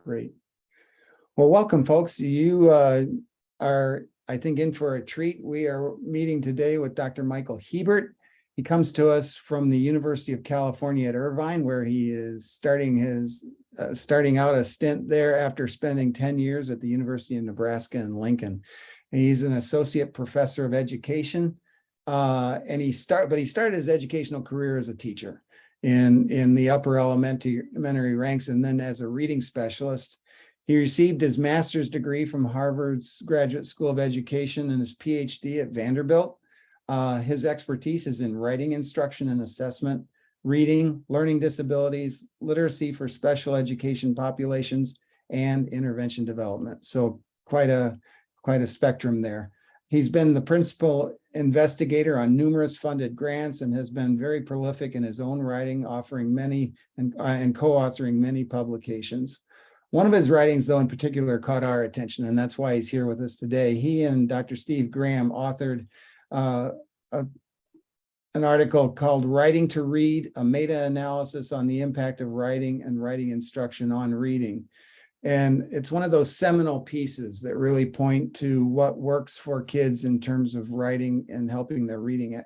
Great. Well, welcome, folks. You are, I think, in for a treat. We are meeting today with Dr. Michael Hebert. He comes to us from the University of California at Irvine, where he is starting out a stint there after spending 10 years at the University of Nebraska in Lincoln. And he's an associate professor of education. But he started his educational career as a teacher in the upper elementary ranks, and then as a reading specialist. He received his master's degree from Harvard's Graduate School of Education and his PhD at Vanderbilt. His expertise is in writing instruction and assessment, reading, learning disabilities, literacy for special education populations, and intervention development. So quite a spectrum there. He's been the principal investigator on numerous funded grants and has been very prolific in his own writing, offering many and co-authoring many publications. One of his writings, though, in particular, caught our attention, and that's why he's here with us today. He and Dr. Steve Graham authored an article called Writing to Read, a meta-analysis on the impact of writing and writing instruction on reading. And it's one of those seminal pieces that really point to what works for kids in terms of writing and helping their reading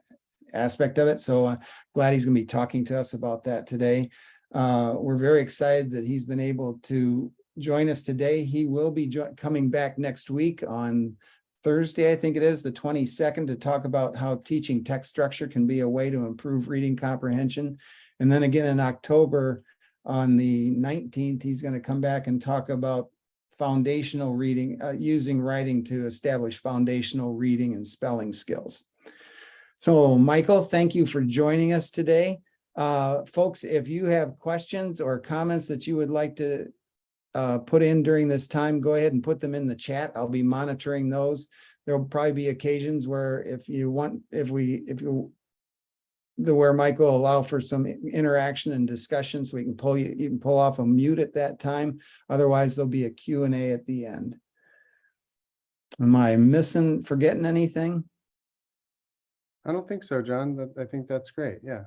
aspect of it. So glad he's going to be talking to us about that today. We're very excited that he's been able to join us today. He will be coming back next week on Thursday, I think it is, the 22nd, to talk about how teaching text structure can be a way to improve reading comprehension. And then again in October, on the 19th, he's going to come back and talk about foundational reading, using writing to establish foundational reading and spelling skills. So, Michael, thank you for joining us today. Folks, if you have questions or comments that you would like to put in during this time, go ahead and put them in the chat. I'll be monitoring those. There'll probably be occasions where where Michael will allow for some interaction and discussion, so you can pull off a mute at that time. Otherwise, there'll be a Q&A at the end. Am I forgetting anything? I don't think so, John. I think that's great. Yeah.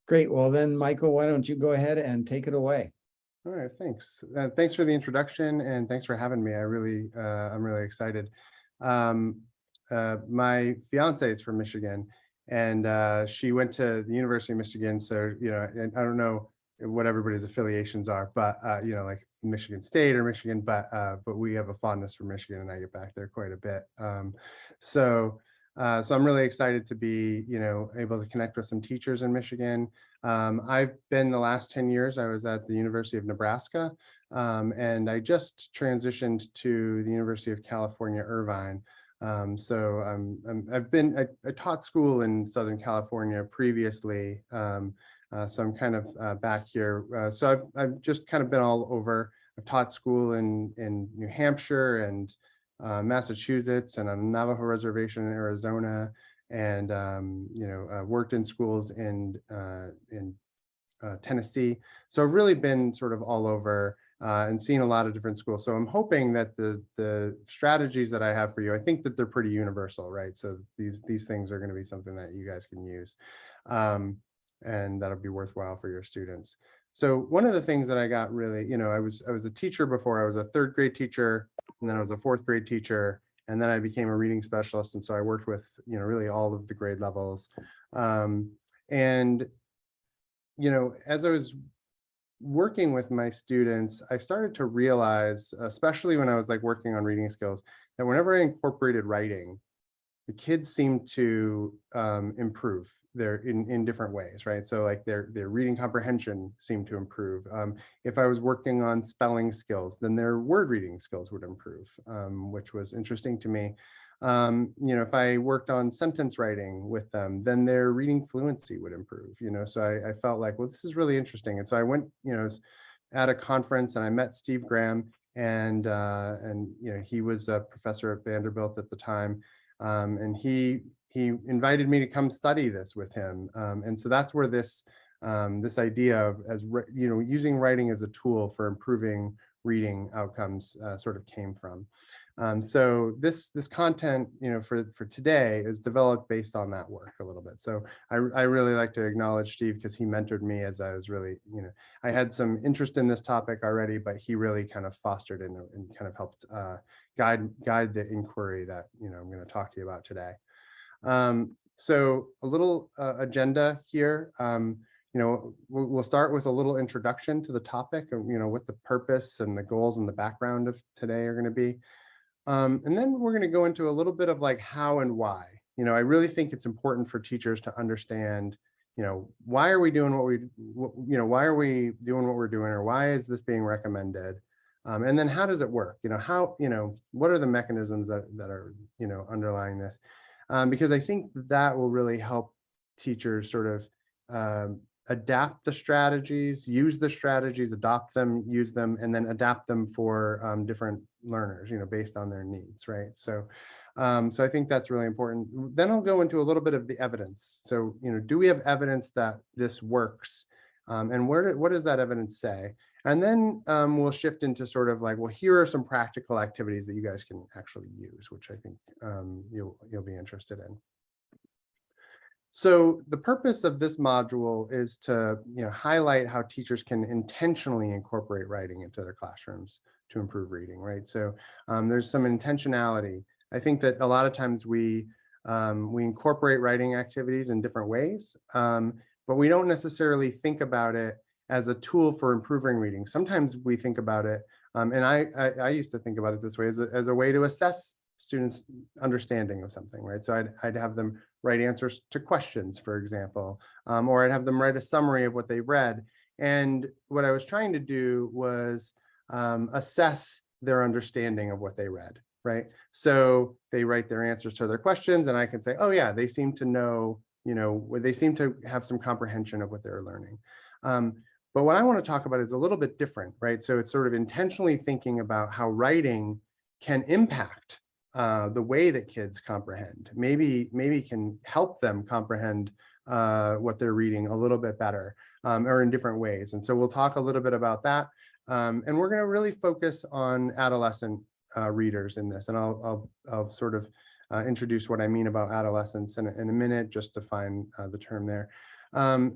Great. Well, then, Michael, why don't you go ahead and take it away? All right. Thanks. Thanks for the introduction, and thanks for having me. I'm really excited. My fiance is from Michigan, and she went to the University of Michigan. So, and I don't know what everybody's affiliations are, but like Michigan State or Michigan, but we have a fondness for Michigan, and I get back there quite a bit. So I'm really excited to be, able to connect with some teachers in Michigan. I've been the last 10 years, I was at the University of Nebraska, and I just transitioned to the University of California, Irvine. So I taught school in Southern California previously. So I'm kind of back here. So I've just kind of been all over. I've taught school in New Hampshire and Massachusetts, and on the Navajo Reservation in Arizona, and worked in schools in Tennessee. So I've really been sort of all over and seen a lot of different schools. So I'm hoping that the strategies that I have for you, I think that they're pretty universal, right? So these things are going to be something that you guys can use, and that'll be worthwhile for your students. So one of the things that I got really, I was a teacher before. I was a third grade teacher, and then I was a fourth grade teacher, and then I became a reading specialist. And so I worked with, really all of the grade levels. And, as I was working with my students, I started to realize, especially when I was working on reading skills, that whenever I incorporated writing, the kids seemed to improve in different ways, right? So their reading comprehension seemed to improve. If I was working on spelling skills, then their word reading skills would improve, which was interesting to me. If I worked on sentence writing with them, then their reading fluency would improve, so I felt like, well, this is really interesting. And so I went, at a conference, and I met Steve Graham, and he was a professor at Vanderbilt at the time. And he invited me to come study this with him. And so that's where this idea of using writing as a tool for improving reading outcomes sort of came from. So this content, for today is developed based on that work a little bit. So I really like to acknowledge Steve because he mentored me as I was really, I had some interest in this topic already, but he really kind of fostered it and kind of helped guide the inquiry that I'm going to talk to you about today. So a little agenda here. We'll start with a little introduction to the topic of what the purpose and the goals and the background of today are going to be. And then we're going to go into a little bit of like how and why. I really think it's important for teachers to understand, why are we doing why are we doing what we're doing, or why is this being recommended? And then how does it work? What are the mechanisms that are, underlying this? Because I think that will really help teachers sort of adapt the strategies, use the strategies, adopt them, use them, and then adapt them for different learners, based on their needs, right? So I think that's really important. Then I'll go into a little bit of the evidence. So, do we have evidence that this works? And what does that evidence say? And then we'll shift into sort of like, well, here are some practical activities that you guys can actually use, which I think you'll be interested in. So the purpose of this module is to highlight how teachers can intentionally incorporate writing into their classrooms to improve reading, right? So there's some intentionality. I think that a lot of times we incorporate writing activities in different ways, but we don't necessarily think about it as a tool for improving reading. Sometimes we think about it, and I used to think about it this way, as a way to assess students' understanding of something, right? So I'd have them write answers to questions, for example, or I'd have them write a summary of what they read. And what I was trying to do was assess their understanding of what they read, right? So they write their answers to their questions, and I can say, oh yeah, they seem to know, they seem to have some comprehension of what they're learning. But what I want to talk about is a little bit different, right? So it's sort of intentionally thinking about how writing can impact the way that kids comprehend, maybe can help them comprehend what they're reading a little bit better, or in different ways. And so we'll talk a little bit about that. And we're going to really focus on adolescent readers in this. And I'll sort of introduce what I mean about adolescents in a minute, just to find the term there.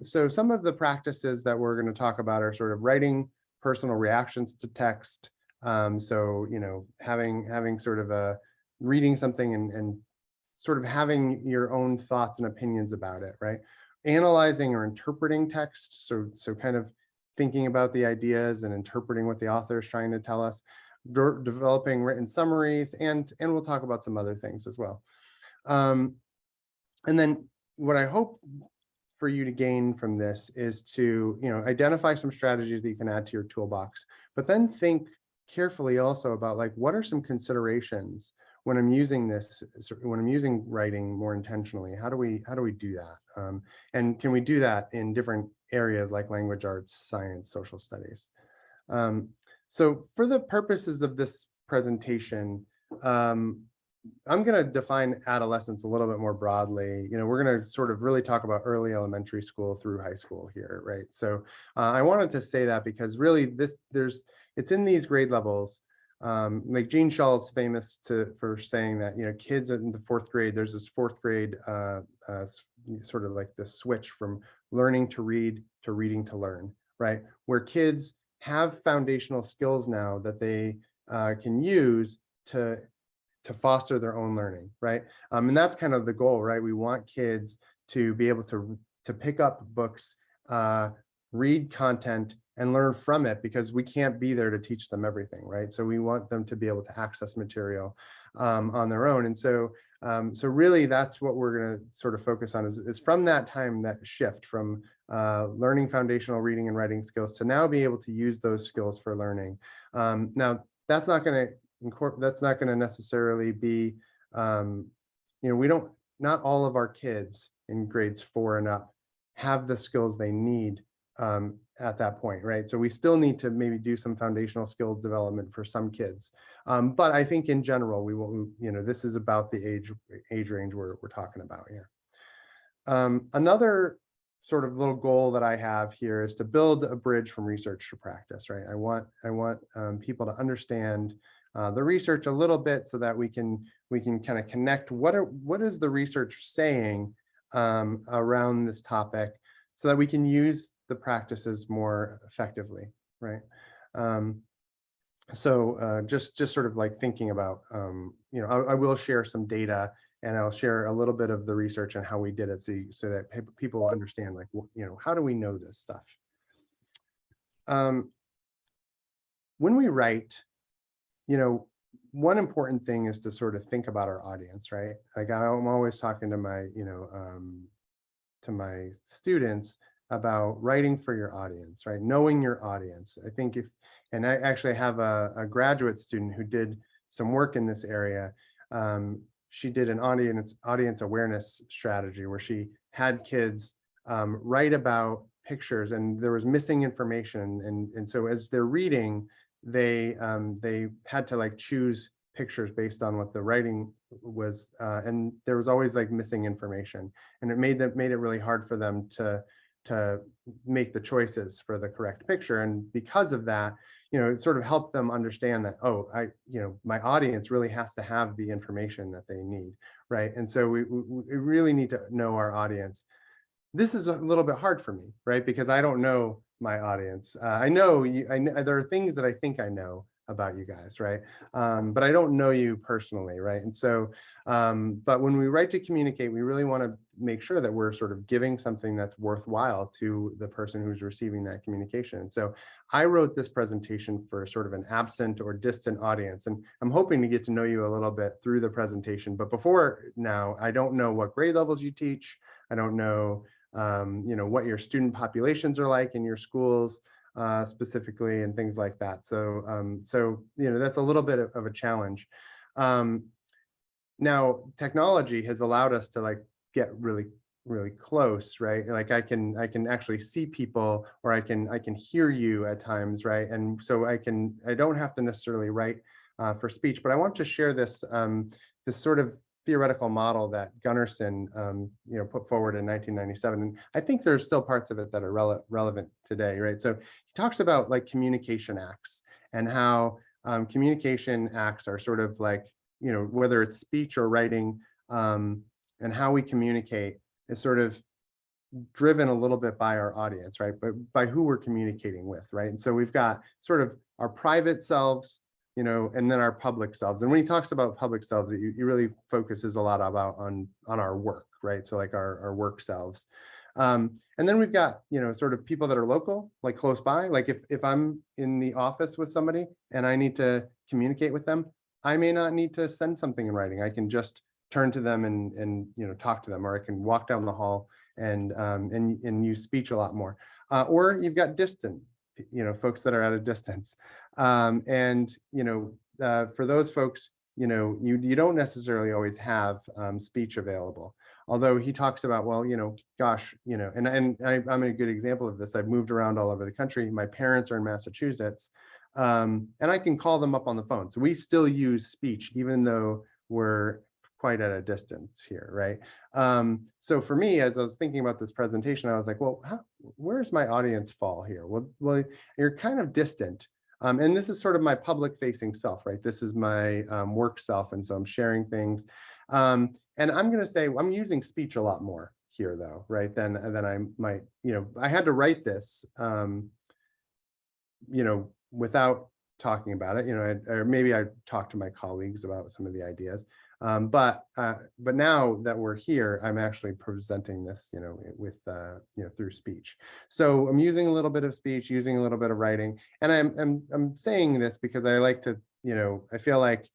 So some of the practices that we're going to talk about are sort of writing personal reactions to text. So, having sort of a reading something and sort of having your own thoughts and opinions about it, right? Analyzing or interpreting text. So kind of thinking about the ideas and interpreting what the author is trying to tell us, developing written summaries, and we'll talk about some other things as well. And then what I hope for you to gain from this is to, identify some strategies that you can add to your toolbox, but then think carefully also about like, what are some considerations when I'm using this, when I'm using writing more intentionally? How do we do that? And can we do that in different areas like language arts, science, social studies? So for the purposes of this presentation, I'm going to define adolescence a little bit more broadly. We're going to sort of really talk about early elementary school through high school here, right? So I wanted to say that because really it's in these grade levels. Like Gene Shaw is famous for saying that, kids in the fourth grade, there's this fourth grade sort of like this switch from learning to read to reading to learn, right? Where kids have foundational skills now that they can use to foster their own learning, right? And that's kind of the goal, right? We want kids to be able to pick up books, read content, and learn from it, because we can't be there to teach them everything, right? So we want them to be able to access material on their own. And so really that's what we're going to sort of focus on is from that time, that shift from learning foundational reading and writing skills to now be able to use those skills for learning. Now, that's not going to necessarily be, not all of our kids in grades 4 and up have the skills they need at that point, right? So we still need to maybe do some foundational skill development for some kids. But I think in general, we will, this is about the age range we're talking about here. Another sort of little goal that I have here is to build a bridge from research to practice, right? I want people to understand the research a little bit so that we can kind of connect what is the research saying around this topic, so that we can use the practices more effectively, right? So just sort of like thinking about, I will share some data, and I'll share a little bit of the research and how we did it, so that people understand, like, how do we know this stuff? When we write, one important thing is to sort of think about our audience, right? Like, I'm always talking to my students about writing for your audience, right? Knowing your audience. I think and I actually have a graduate student who did some work in this area. She did an audience awareness strategy where she had kids write about pictures, and there was missing information. And so as they're reading, they had to like choose pictures based on what the writing was, and there was always like missing information, and it made it really hard for them to make the choices for the correct picture. And because of that, it sort of helped them understand that, oh, my audience really has to have the information that they need, right? And so we really need to know our audience. This is a little bit hard for me, right? Because I don't know my audience. I know there are things that I think I know about you guys, right? But I don't know you personally, right? And so, but when we write to communicate, we really want to make sure that we're sort of giving something that's worthwhile to the person who's receiving that communication. And so I wrote this presentation for sort of an absent or distant audience, and I'm hoping to get to know you a little bit through the presentation. But before now, I don't know what grade levels you teach. I don't know, what your student populations are like in your schools specifically, and things like that. So, that's a little bit of a challenge. Now, technology has allowed us to like get really, really close, right? Like I can actually see people, or I can hear you at times, right? And so I don't have to necessarily write for speech, but I want to share this this sort of theoretical model that Gunnarsson put forward in 1997. And I think there's still parts of it that are relevant today, right? So he talks about like communication acts, and how communication acts are sort of like, whether it's speech or writing, and how we communicate is sort of driven a little bit by our audience, right? But by who we're communicating with, right? And so we've got sort of our private selves, and then our public selves. And when he talks about public selves, he really focuses a lot about on our work, right? So like our work selves. And then we've got, sort of people that are local, like close by. Like if I'm in the office with somebody and I need to communicate with them, I may not need to send something in writing. I can just turn to them and talk to them, or I can walk down the hall and use speech a lot more. Or you've got distant, folks that are at a distance. And for those folks, you don't necessarily always have speech available. Although he talks about, well, gosh, and I'm a good example of this. I've moved around all over the country. My parents are in Massachusetts, and I can call them up on the phone. So we still use speech, even though we're quite at a distance here, right? So for me, as I was thinking about this presentation, I was like, well, where's my audience fall here? Well, you're kind of distant. And this is sort of my public facing self, right? This is my work self. And so I'm sharing things. And I'm going to say I'm using speech a lot more here, though, right? Than I might, I had to write this, without talking about it, or maybe I talked to my colleagues about some of the ideas. But now that we're here, I'm actually presenting this, with through speech. So I'm using a little bit of speech, using a little bit of writing, and I'm saying this because I like to, I feel like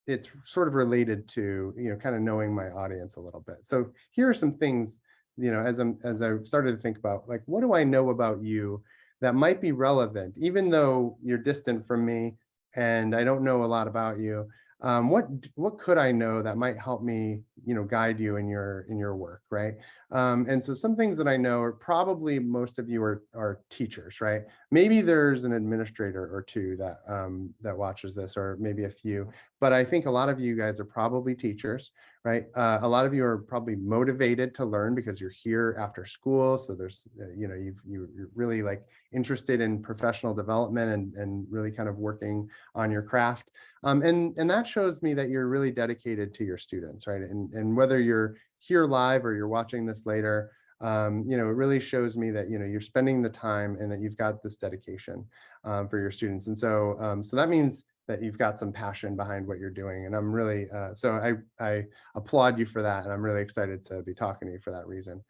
it's sort of related to, kind of knowing my audience a little bit. So here are some things, as I started to think about, like, what do I know about you that might be relevant, even though you're distant from me and I don't know a lot about you. What could I know that might help me, guide you in your work, right? And so some things that I know are probably most of you are teachers, right? Maybe there's an administrator or two that watches this, or maybe a few, but I think a lot of you guys are probably teachers, right? A lot of you are probably motivated to learn because you're here after school. So there's, you're really like interested in professional development and really kind of working on your craft. And that shows me that you're really dedicated to your students, right? And whether you're here live or you're watching this later, it really shows me that, you're spending the time and that you've got this dedication for your students. And so that means that you've got some passion behind what you're doing. And I'm really, so I applaud you for that. And I'm really excited to be talking to you for that reason.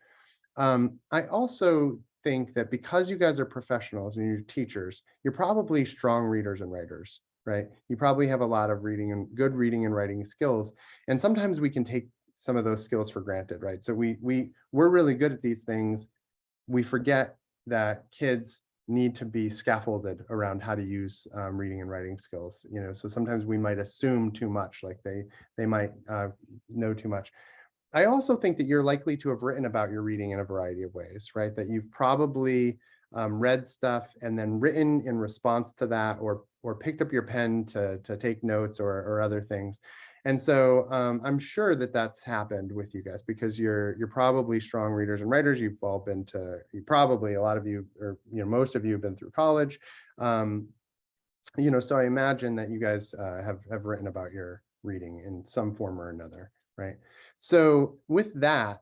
I also think that because you guys are professionals and you're teachers, you're probably strong readers and writers, right? You probably have a lot of good reading and writing skills. And sometimes we can take some of those skills for granted, right? So we're really good at these things. We forget that kids need to be scaffolded around how to use reading and writing skills. So sometimes we might assume too much, like they might know too much. I also think that you're likely to have written about your reading in a variety of ways, right? That you've probably read stuff and then written in response to that, or picked up your pen to take notes or other things. And so I'm sure that that's happened with you guys because you're probably strong readers and writers. You've all been to, a lot of you, or most of you have been through college. So I imagine that you guys have written about your reading in some form or another, right? So with that,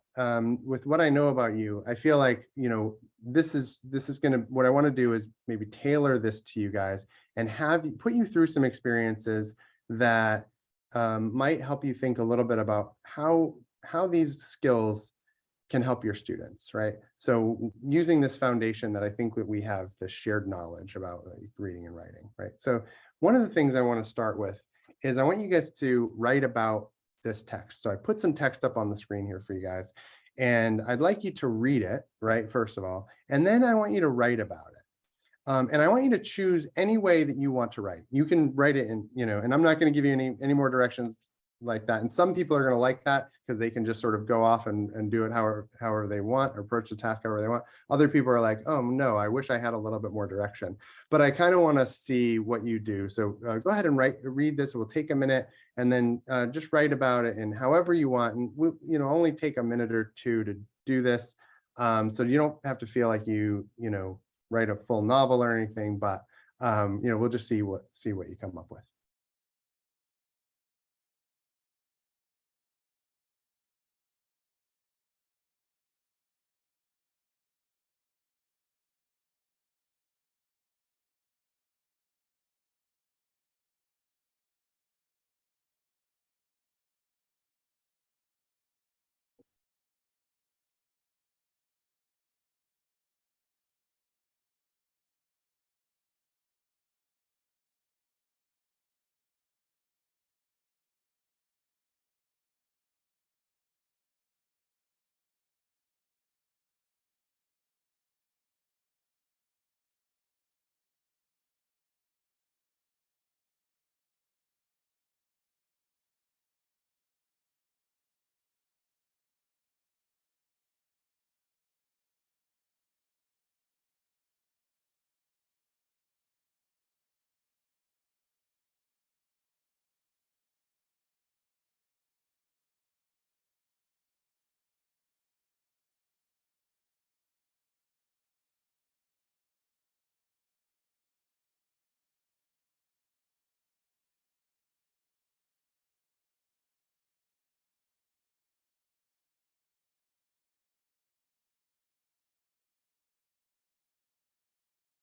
with what I know about you, I feel like, this is what I want to do is maybe tailor this to you guys and put you through some experiences that might help you think a little bit about how these skills can help your students, right? So using this foundation that I think that we have this shared knowledge about reading and writing, right? So one of the things I want to start with is I want you guys to write about this text. So I put some text up on the screen here for you guys, and I'd like you to read it, right, first of all, and then I want you to write about it. And I want you to choose any way that you want to write. You can write it in, and I'm not going to give you any more directions like that. And some people are going to like that because they can just sort of go off and do it however they want, or approach the task however they want. Other people are like, oh no, I wish I had a little bit more direction. But I kind of want to see what you do. So go ahead and read this. It will take a minute, and then just write about it in however you want. And we'll, only take a minute or two to do this. So you don't have to feel like you write a full novel or anything, but we'll just see what you come up with.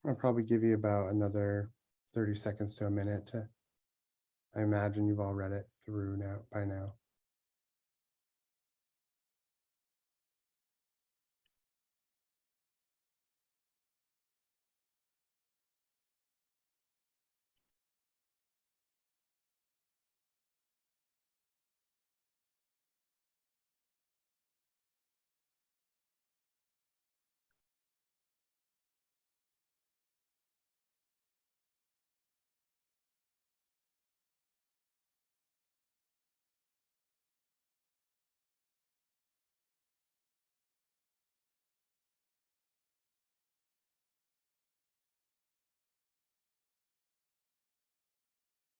I'll probably give you about another 30 seconds to a minute to, I imagine you've all read it through by now.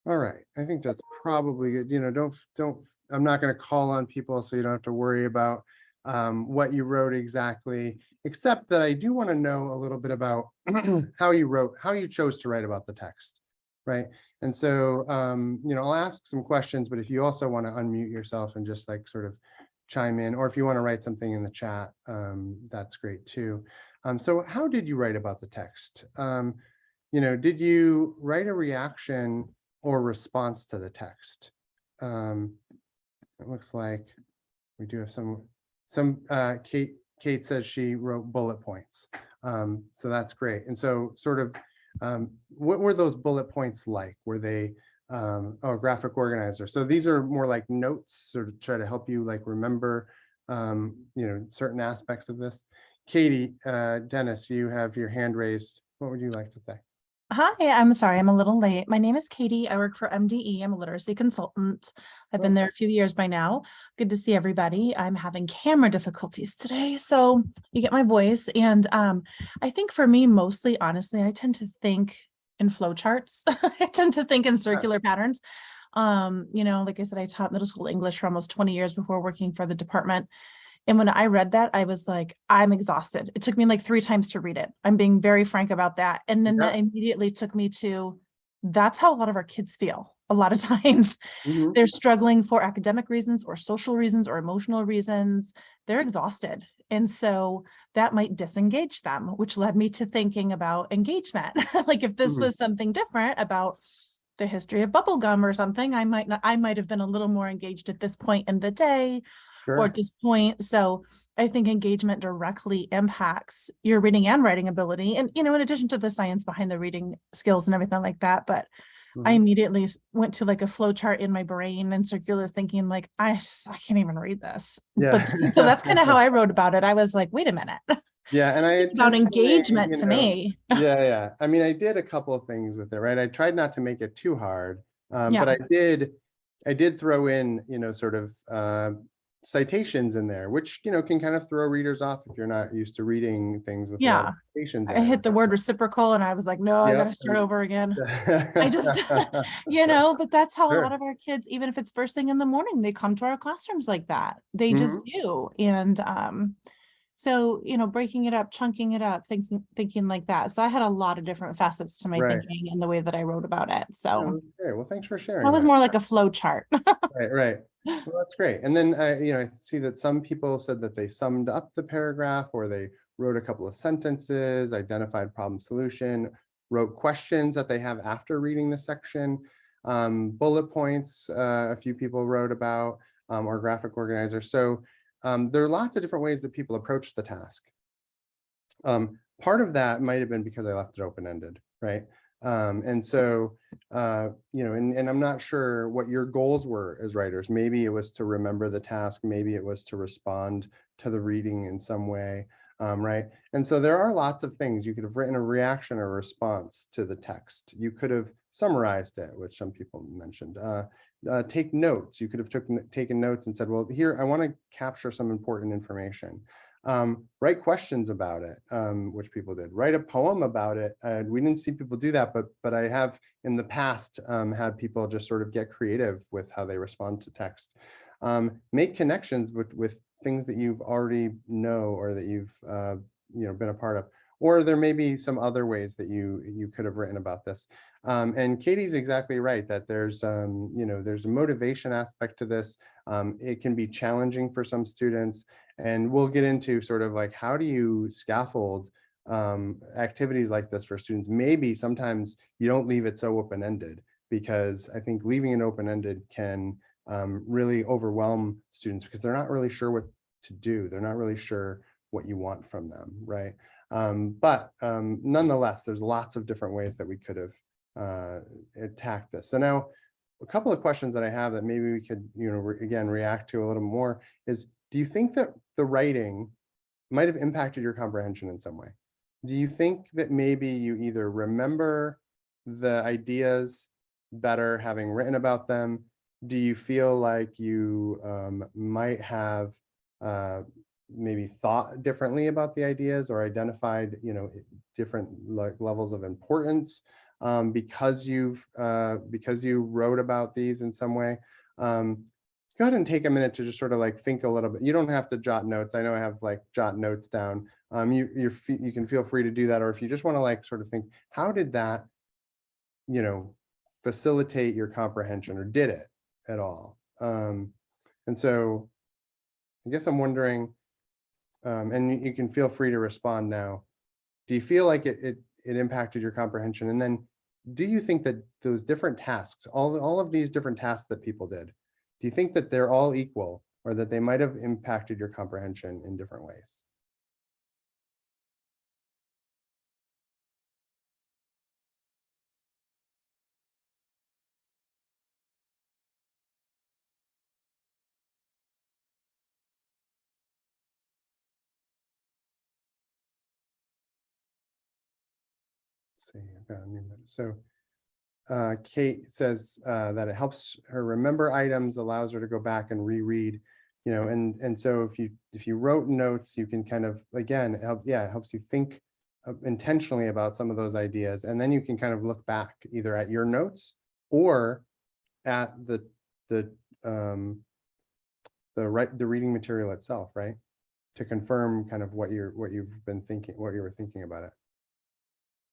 All right, I think that's probably good. Don't, I'm not going to call on people, so you don't have to worry about what you wrote exactly, except that I do want to know a little bit about how you chose to write about the text, right? And so, I'll ask some questions, but if you also want to unmute yourself and just like sort of chime in, or if you want to write something in the chat, that's great too. So how did you write about the text? Did you write a reaction or response to the text? It looks like we do have Kate says she wrote bullet points. So that's great. And so sort of, what were those bullet points like? Were they, graphic organizer? So these are more like notes, sort of try to help you like remember, certain aspects of this. Katie, Dennis, you have your hand raised. What would you like to say? Hi, I'm sorry, I'm a little late. My name is Katie. I work for MDE. I'm a literacy consultant. I've been there a few years by now. Good to see everybody. I'm having camera difficulties today, so you get my voice. And I think for me, mostly, honestly, I tend to think in flowcharts. I tend to think in circular patterns. Like I said, I taught middle school English for almost 20 years before working for the department. And when I read that, I was like, I'm exhausted. It took me like 3 times to read it. I'm being very frank about that. And then that immediately took me to, that's how a lot of our kids feel. A lot of times they're struggling for academic reasons or social reasons or emotional reasons. They're exhausted. And so that might disengage them, which led me to thinking about engagement. Like if this was something different about the history of bubble gum or something, I might have been a little more engaged at this point in the day. Or at this point. So I think engagement directly impacts your reading and writing ability. And, in addition to the science behind the reading skills and everything like that, but I immediately went to like a flow chart in my brain and circular thinking, like, I can't even read this. Yeah. So that's kind of how I wrote about it. I was like, wait a minute. Yeah. And I about engagement to me. Yeah. I mean, I did a couple of things with it, right? I tried not to make it too hard, but I did throw in, sort of, citations in there, which can kind of throw readers off if you're not used to reading things with a lot of citations. I hit the word reciprocal and I was like, no, I got to start over again. I just, but that's how a lot of our kids, even if it's first thing in the morning, they come to our classrooms like that. They just do. And so, breaking it up, chunking it up, thinking like that. So I had a lot of different facets to my thinking and the way that I wrote about it. So well, thanks for sharing. That was more like a flow chart. Right. Well, that's great. And then I see that some people said that they summed up the paragraph, or they wrote a couple of sentences, identified problem solution, wrote questions that they have after reading the section, bullet points, a few people wrote about, or graphic organizer. So there are lots of different ways that people approach the task. Part of that might have been because I left it open-ended, right? And so, and I'm not sure what your goals were as writers. Maybe it was to remember the task. Maybe it was to respond to the reading in some way, right? And so there are lots of things. You could have written a reaction or response to the text. You could have summarized it, which some people mentioned. Take notes. You could have taken notes and said, well, here, I want to capture some important information. Write questions about it, which people did. Write a poem about it. We didn't see people do that, but I have in the past had people just sort of get creative with how they respond to text. Make connections with things that you've already know, or that you've been a part of. Or there may be some other ways that you could have written about this. And Katie's exactly right that there's there's a motivation aspect to this. It can be challenging for some students, and we'll get into sort of like, how do you scaffold activities like this for students? Maybe sometimes you don't leave it so open-ended, because I think leaving it open-ended can really overwhelm students, because they're not really sure what to do. They're not really sure what you want from them, right? But nonetheless, there's lots of different ways that we could have attacked this. So now, a couple of questions that I have that maybe we could, again, react to a little more is, do you think that the writing might have impacted your comprehension in some way? Do you think that maybe you either remember the ideas better having written about them? Do you feel like you might have maybe thought differently about the ideas, or identified, different levels of importance because you wrote about these in some way. Go ahead and take a minute to just sort of like think a little bit. You don't have to jot notes. I know I have like jot notes down. You can feel free to do that, or if you just want to like sort of think, how did that, facilitate your comprehension, or did it at all? And so I guess I'm wondering, and you can feel free to respond now. Do you feel like it impacted your comprehension? And then do you think that those different tasks, all of these different tasks that people did, do you think that they're all equal, or that they might have impacted your comprehension in different ways? Let's see, I've got a new note. So Kate says that it helps her remember items, allows her to go back and reread, and so if you wrote notes, you can kind of, again, it helps you think intentionally about some of those ideas, and then you can kind of look back either at your notes or at the reading material itself, right, to confirm kind of what you were thinking about it.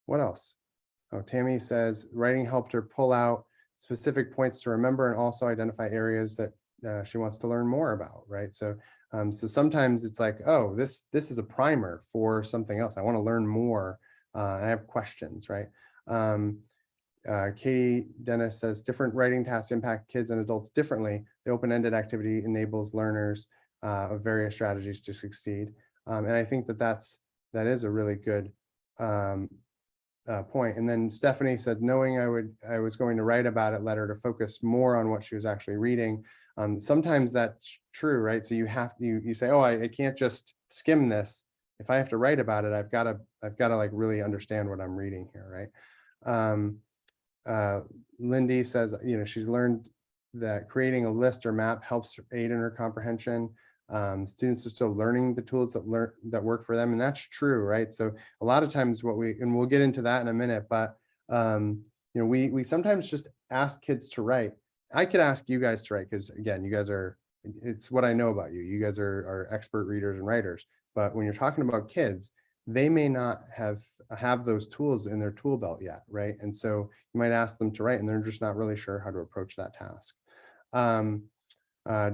What else? Oh, Tammy says writing helped her pull out specific points to remember and also identify areas that she wants to learn more about, right? So sometimes it's like, oh, this is a primer for something else. I want to learn more, and I have questions, right? Katie Dennis says different writing tasks impact kids and adults differently. The open-ended activity enables learners of various strategies to succeed, and I think that is a really good point. And then Stephanie said, knowing I was going to write about it led her to focus more on what she was actually reading. Sometimes that's true, right? So you say, oh, I can't just skim this. If I have to write about it, I've got to like really understand what I'm reading here, right? Lindy says, she's learned that creating a list or map helps aid in her comprehension. Students are still learning the tools that work for them, and that's true, right? So a lot of times and we'll get into that in a minute, but we sometimes just ask kids to write. I could ask you guys to write, because again, you guys it's what I know about you. You guys are expert readers and writers, but when you're talking about kids, they may not have those tools in their tool belt yet, right? And so you might ask them to write, and they're just not really sure how to approach that task.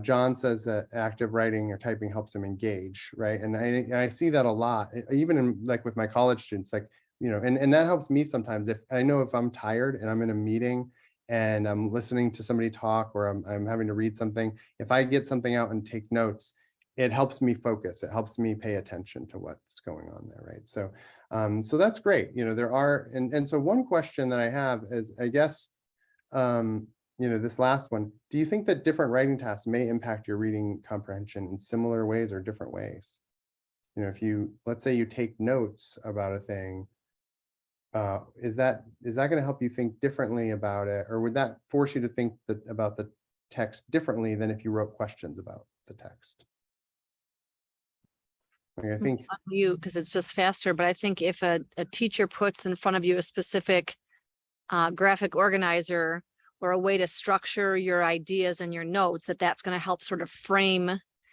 John says that active writing or typing helps them engage, right? And I see that a lot, even in like with my college students, like, and that helps me sometimes. If I'm tired and I'm in a meeting and I'm listening to somebody talk, or I'm having to read something, if I get something out and take notes, it helps me focus. It helps me pay attention to what's going on there, right? So, so that's great. There are, and so one question that I have is, I guess, this last one, do you think that different writing tasks may impact your reading comprehension in similar ways or different ways? If let's say you take notes about a thing, is that going to help you think differently about it, or would that force you to think about the text differently than if you wrote questions about the text? I think you, because it's just faster, but I think if a teacher puts in front of you a specific graphic organizer or a way to structure your ideas and your notes, that's going to help sort of frame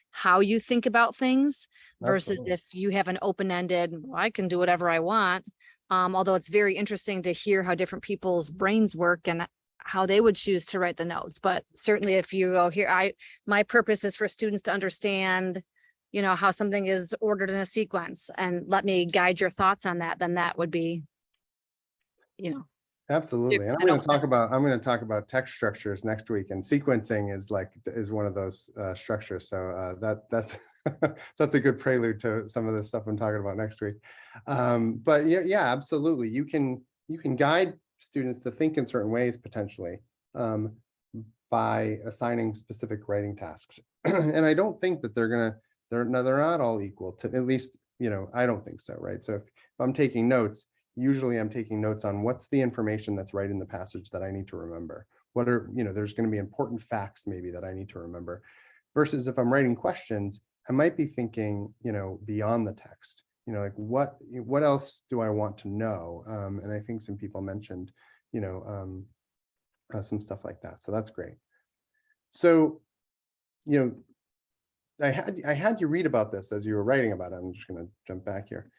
how you think about things, versus absolutely. if you have an open-ended, I can do whatever I want. Although it's very interesting to hear how different people's brains work and how they would choose to write the notes. But certainly if you go here, my purpose is for students to understand, how something is ordered in a sequence, and let me guide your thoughts on that, then that would be, Absolutely. And I'm going to talk about text structures next week, and sequencing is one of those structures. So that's that's a good prelude to some of the stuff I'm talking about next week. But yeah, absolutely. You can guide students to think in certain ways potentially by assigning specific writing tasks. And I don't think that they're not all equal, to at least, I don't think so, right? So if I'm taking notes, usually I'm taking notes on what's the information that's right in the passage that I need to remember. What are, there's going to be important facts maybe that I need to remember, versus if I'm writing questions, I might be thinking, beyond the text. like what else do I want to know? And I think some people mentioned, some stuff like that. So that's great. So, I had you read about this as you were writing about it. I'm just going to jump back here.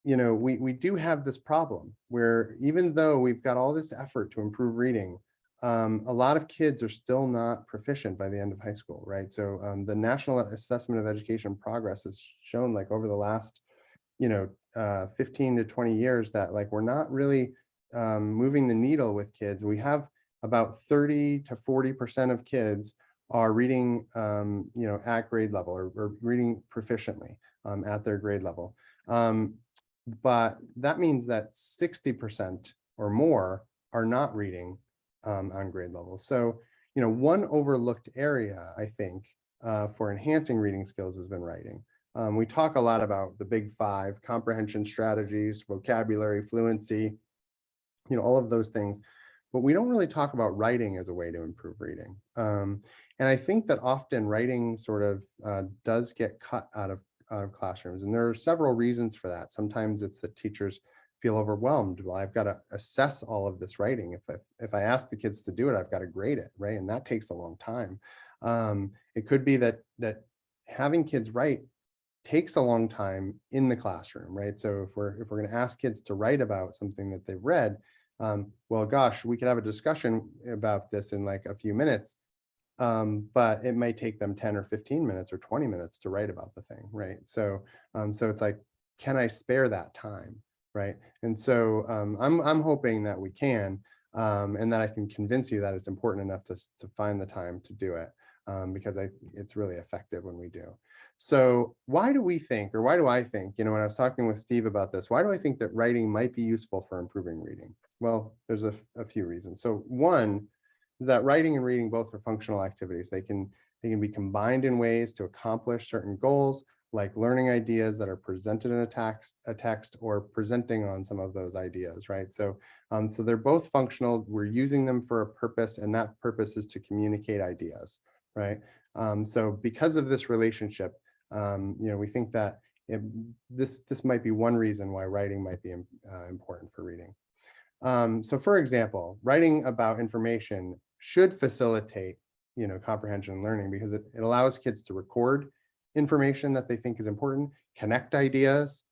We do have this problem where even though we've got all this effort to improve reading, a lot of kids are still not proficient by the end of high school, right? So the National Assessment of Education Progress has shown, like, over the last 15 to 20 years that, like, we're not really moving the needle with kids. We have about 30 to 40% of kids are reading at grade level, or reading proficiently at their grade level. But that means that 60% or more are not reading on grade level. So, one overlooked area, I think, for enhancing reading skills has been writing. We talk a lot about the big 5: comprehension strategies, vocabulary, fluency, all of those things, but we don't really talk about writing as a way to improve reading. And I think that often writing sort of does get cut out of classrooms, and there are several reasons for that. Sometimes it's that teachers feel overwhelmed. Well, I've got to assess all of this writing. If I ask the kids to do it, I've got to grade it, right? And that takes a long time. It could be that having kids write takes a long time in the classroom, right? So if we're going to ask kids to write about something that they've read, well, gosh, we could have a discussion about this in like a few minutes, but it may take them 10 or 15 minutes or 20 minutes to write about the thing, right? So it's like, can I spare that time, right? And so I'm hoping that we can, and that I can convince you that it's important enough to find the time to do it, because it's really effective when we do. So why do I think, when I was talking with Steve about this, why do I think that writing might be useful for improving reading? Well, there's a few reasons. So one is that writing and reading both are functional activities. They can be combined in ways to accomplish certain goals, like learning ideas that are presented in a text, or presenting on some of those ideas, right? So they're both functional. We're using them for a purpose, and that purpose is to communicate ideas, right? So because of this relationship, we think that this might be one reason why writing might be important for reading. So for example, writing about information should facilitate, comprehension and learning, because it allows kids to record information that they think is important, connect ideas,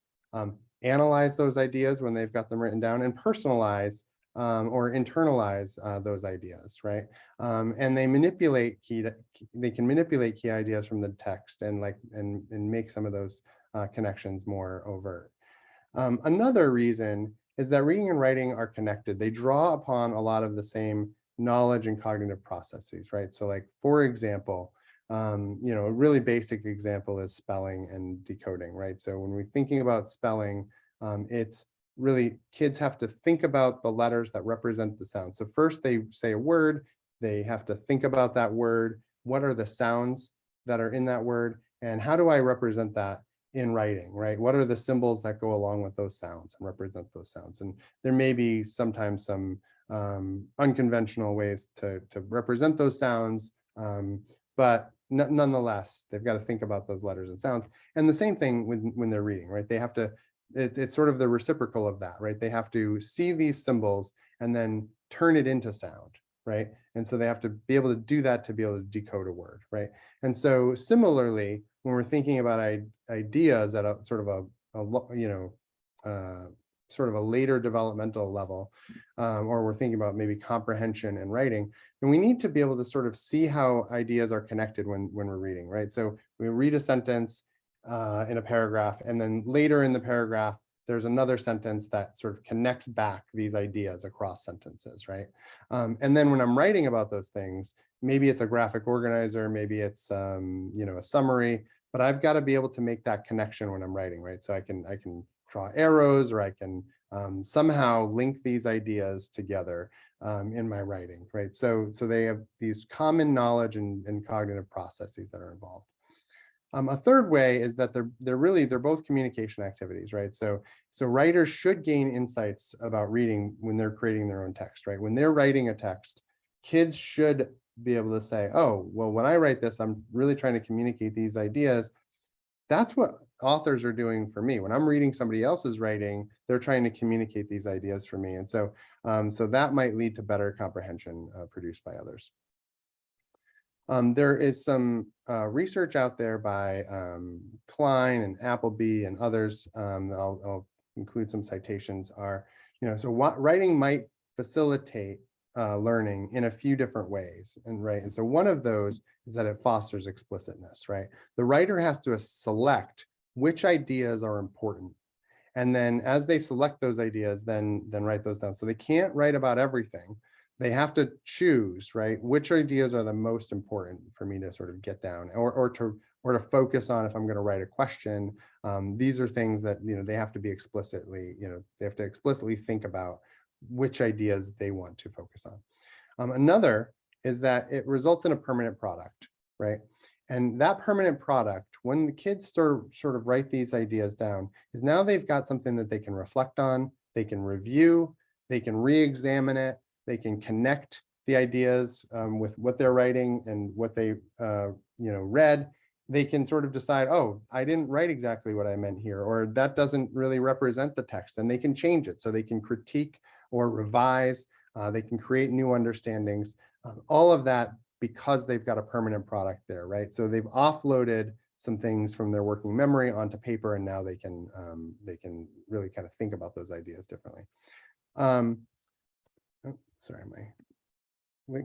analyze those ideas when they've got them written down, and personalize or internalize those ideas, right? And they can manipulate key ideas from the text and make some of those connections more overt. Another reason is that reading and writing are connected. They draw upon a lot of the same knowledge and cognitive processes, right? So, like, for example, a really basic example is spelling and decoding, right? So when we're thinking about spelling, it's really, kids have to think about the letters that represent the sound. So first they say a word, they have to think about that word. What are the sounds that are in that word? And how do I represent that in writing, right? What are the symbols that go along with those sounds and represent those sounds? And there may be sometimes some unconventional ways to represent those sounds, but nonetheless, they've got to think about those letters and sounds. And the same thing when they're reading, right? They have to, it's sort of the reciprocal of that, right? They have to see these symbols and then turn it into sound, right? And so they have to be able to do that to be able to decode a word, right? And so similarly, when we're thinking about ideas at a sort of a later developmental level, or we're thinking about maybe comprehension and writing, then we need to be able to sort of see how ideas are connected when we're reading, right? So we read a sentence in a paragraph, and then later in the paragraph, there's another sentence that sort of connects back these ideas across sentences, right? And then when I'm writing about those things, maybe it's a graphic organizer, maybe it's a summary, but I've got to be able to make that connection when I'm writing, right? So I can draw arrows, or I can somehow link these ideas together in my writing, right? So they have these common knowledge and cognitive processes that are involved. A third way is that they're both communication activities, right? So writers should gain insights about reading when they're creating their own text, right? When they're writing a text, kids should be able to say, oh, well, when I write this, I'm really trying to communicate these ideas. That's what authors are doing for me. When I'm reading somebody else's writing, they're trying to communicate these ideas for me. And so, so that might lead to better comprehension produced by others. There is some research out there by Klein and Appleby and others that I'll include some citations are, so what writing might facilitate learning in a few different ways. And so one of those is that it fosters explicitness, right? The writer has to select which ideas are important. And then as they select those ideas, then write those down. So they can't write about everything. They have to choose, right? Which ideas are the most important for me to sort of get down or to focus on if I'm going to write a question. These are things that, they have to be explicitly, they have to explicitly think about which ideas they want to focus on. Another is that it results in a permanent product, right? And that permanent product, when the kids sort of write these ideas down, is now they've got something that they can reflect on, they can review, they can re-examine it, they can connect the ideas with what they're writing and what they read. They can sort of decide, oh, I didn't write exactly what I meant here, or that doesn't really represent the text, and they can change it. So they can critique or revise, they can create new understandings, all of that because they've got a permanent product there, right? So they've offloaded some things from their working memory onto paper, and now they can really kind of think about those ideas differently. Sorry, my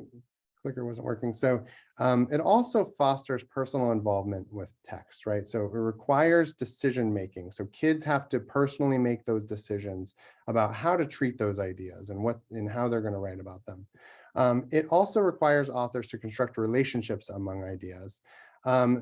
clicker wasn't working. So it also fosters personal involvement with text, right? So it requires decision making. So kids have to personally make those decisions about how to treat those ideas and how they're going to write about them. It also requires authors to construct relationships among ideas.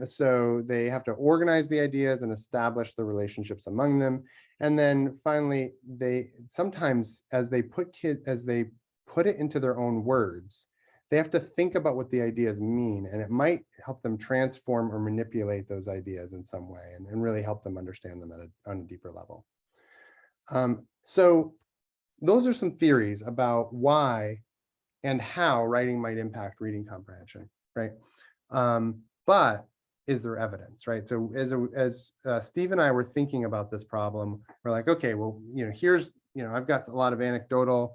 So they have to organize the ideas and establish the relationships among them. And then finally, they sometimes, as they put it into their own words, they have to think about what the ideas mean, and it might help them transform or manipulate those ideas in some way and really help them understand them on a deeper level. So those are some theories about why and how writing might impact reading comprehension, right? But is there evidence, right? So as Steve and I were thinking about this problem, we're like, okay, well, here's, I've got a lot of anecdotal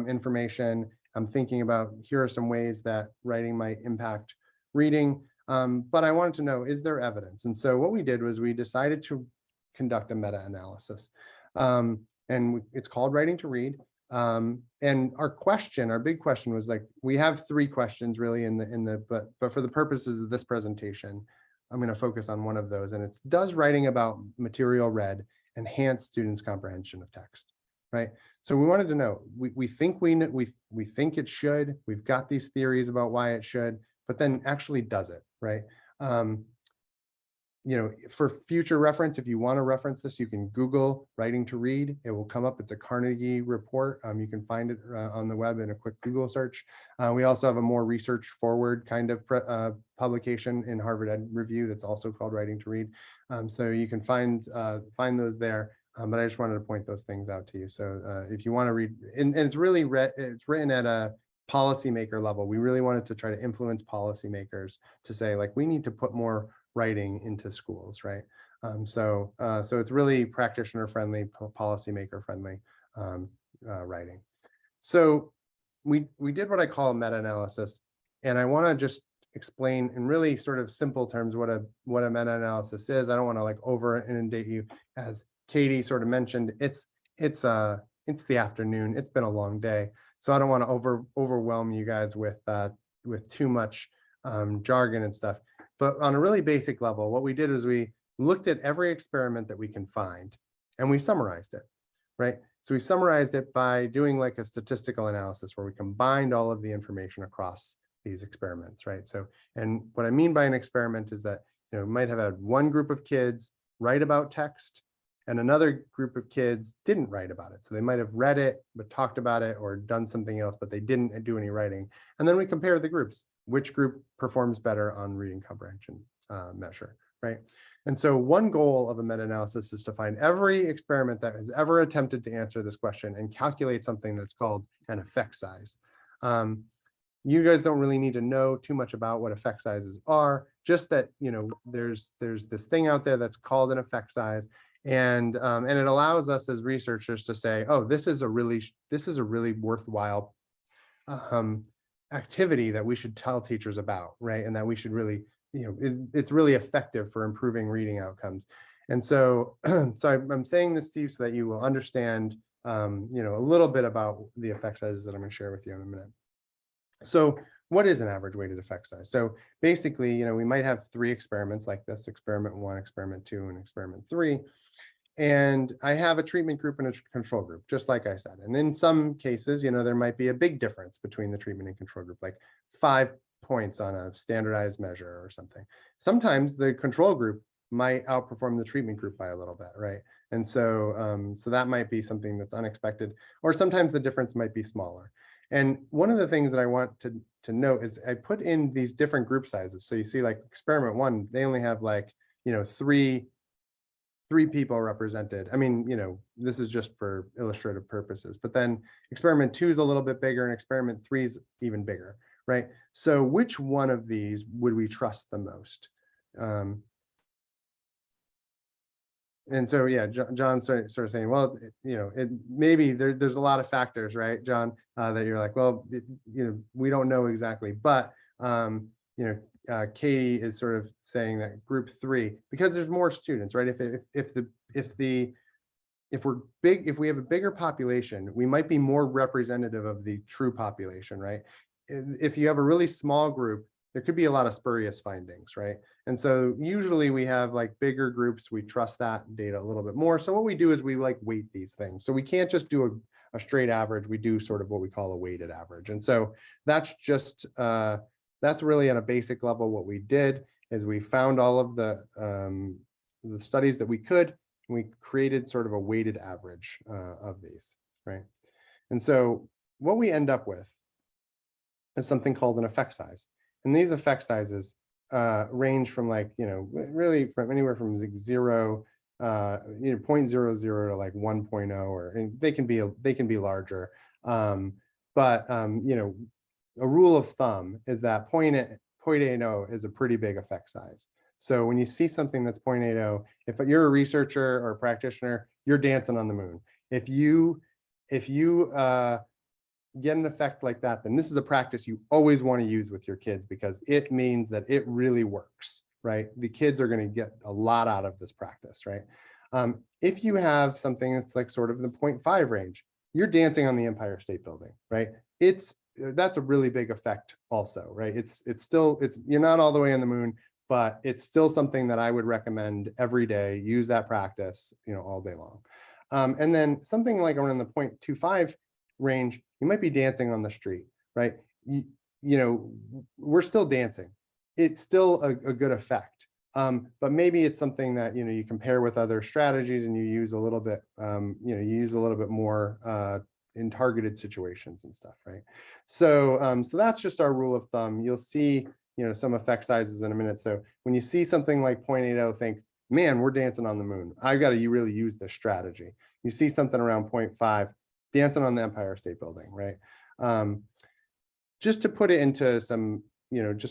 information. I'm thinking about, here are some ways that writing might impact reading, but I wanted to know, is there evidence? And so what we did was we decided to conduct a meta-analysis, and it's called Writing to Read. And our big question was like, we have 3 questions really but for the purposes of this presentation, I'm going to focus on one of those, and it's, does writing about material read enhance students' comprehension of text, right? So we wanted to know, we think it should, we've got these theories about why it should, but then actually does it, right? For future reference, if you want to reference this, you can Google Writing to Read. It will come up. It's a Carnegie report. You can find it on the web in a quick Google search. We also have a more research forward kind of publication in Harvard Ed Review that's also called Writing to Read. So you can find those there. But I just wanted to point those things out to you. So if you want to read, and it's really it's written at a policymaker level. We really wanted to try to influence policymakers to say, like, we need to put more writing into schools, right? So it's really practitioner friendly, policymaker friendly writing. So we did what I call a meta-analysis, and I want to just explain in really sort of simple terms what a meta-analysis is. I don't want to like over inundate you. As Katie sort of mentioned, it's the afternoon. It's been a long day, so I don't want to overwhelm you guys with too much jargon and stuff. But on a really basic level, what we did is we looked at every experiment that we can find, and we summarized it, right? So we summarized it by doing like a statistical analysis where we combined all of the information across these experiments, right? So, and what I mean by an experiment is that, we might have had one group of kids write about text, and another group of kids didn't write about it. So they might have read it, but talked about it or done something else, but they didn't do any writing. And then we compare the groups. Which group performs better on reading comprehension measure, right? And so one goal of a meta-analysis is to find every experiment that has ever attempted to answer this question and calculate something that's called an effect size. You guys don't really need to know too much about what effect sizes are, just that, there's this thing out there that's called an effect size. And it allows us as researchers to say, oh, this is a really worthwhile activity that we should tell teachers about, right? And that we should really, it's really effective for improving reading outcomes. And so, I'm saying this to you so that you will understand, a little bit about the effect sizes that I'm going to share with you in a minute. So what is an average weighted effect size? So basically, we might have 3 experiments like this: experiment 1, experiment 2, and experiment 3. And I have a treatment group and a control group, just like I said. And in some cases, there might be a big difference between the treatment and control group, like 5 points on a standardized measure or something. Sometimes the control group might outperform the treatment group by a little bit, right? And so, so that might be something that's unexpected, or sometimes the difference might be smaller. And one of the things that I want to note is I put in these different group sizes. So you see, like experiment 1, they only have like, 3 people represented. I mean, this is just for illustrative purposes, but then experiment 2 is a little bit bigger and experiment 3 is even bigger, right? So which one of these would we trust the most? And so, yeah, John sort of saying, well, maybe there's a lot of factors, right, John, that you're like, well, we don't know exactly, but Katie is sort of saying that group 3, because there's more students, right? If we have a bigger population, we might be more representative of the true population, right? If you have a really small group, there could be a lot of spurious findings, right? And so usually we have like bigger groups, we trust that data a little bit more. So what we do is we like weight these things. So we can't just do a straight average, we do sort of what we call a weighted average. And so that's just, that's really at a basic level what we did is we found all of the studies that we could, and we created sort of a weighted average of these, right? And so what we end up with is something called an effect size. And these effect sizes range from like, really from anywhere from 0, 0.00 to like 1.0, or and they can be larger. But a rule of thumb is that 0.80 is a pretty big effect size. So when you see something that's 0.80, if you're a researcher or a practitioner, you're dancing on the moon. If you get an effect like that, then this is a practice you always want to use with your kids, because it means that it really works, right? The kids are going to get a lot out of this practice, right? If you have something that's like sort of in the 0.5 range, you're dancing on the Empire State Building, right? That's a really big effect also, right? It's you're not all the way on the moon, but it's still something that I would recommend every day. Use that practice, all day long. And then something like around the 0.25 range, you might be dancing on the street, right? We're still dancing. It's still a good effect. But maybe it's something that, you compare with other strategies and you use a little bit, more in targeted situations and stuff, right? So, so that's just our rule of thumb. You'll see, some effect sizes in a minute. So when you see something like 0.80, think, man, we're dancing on the moon. I've got to really use this strategy. You see something around 0.5, dancing on the Empire State Building, right? Just to put it into some, sort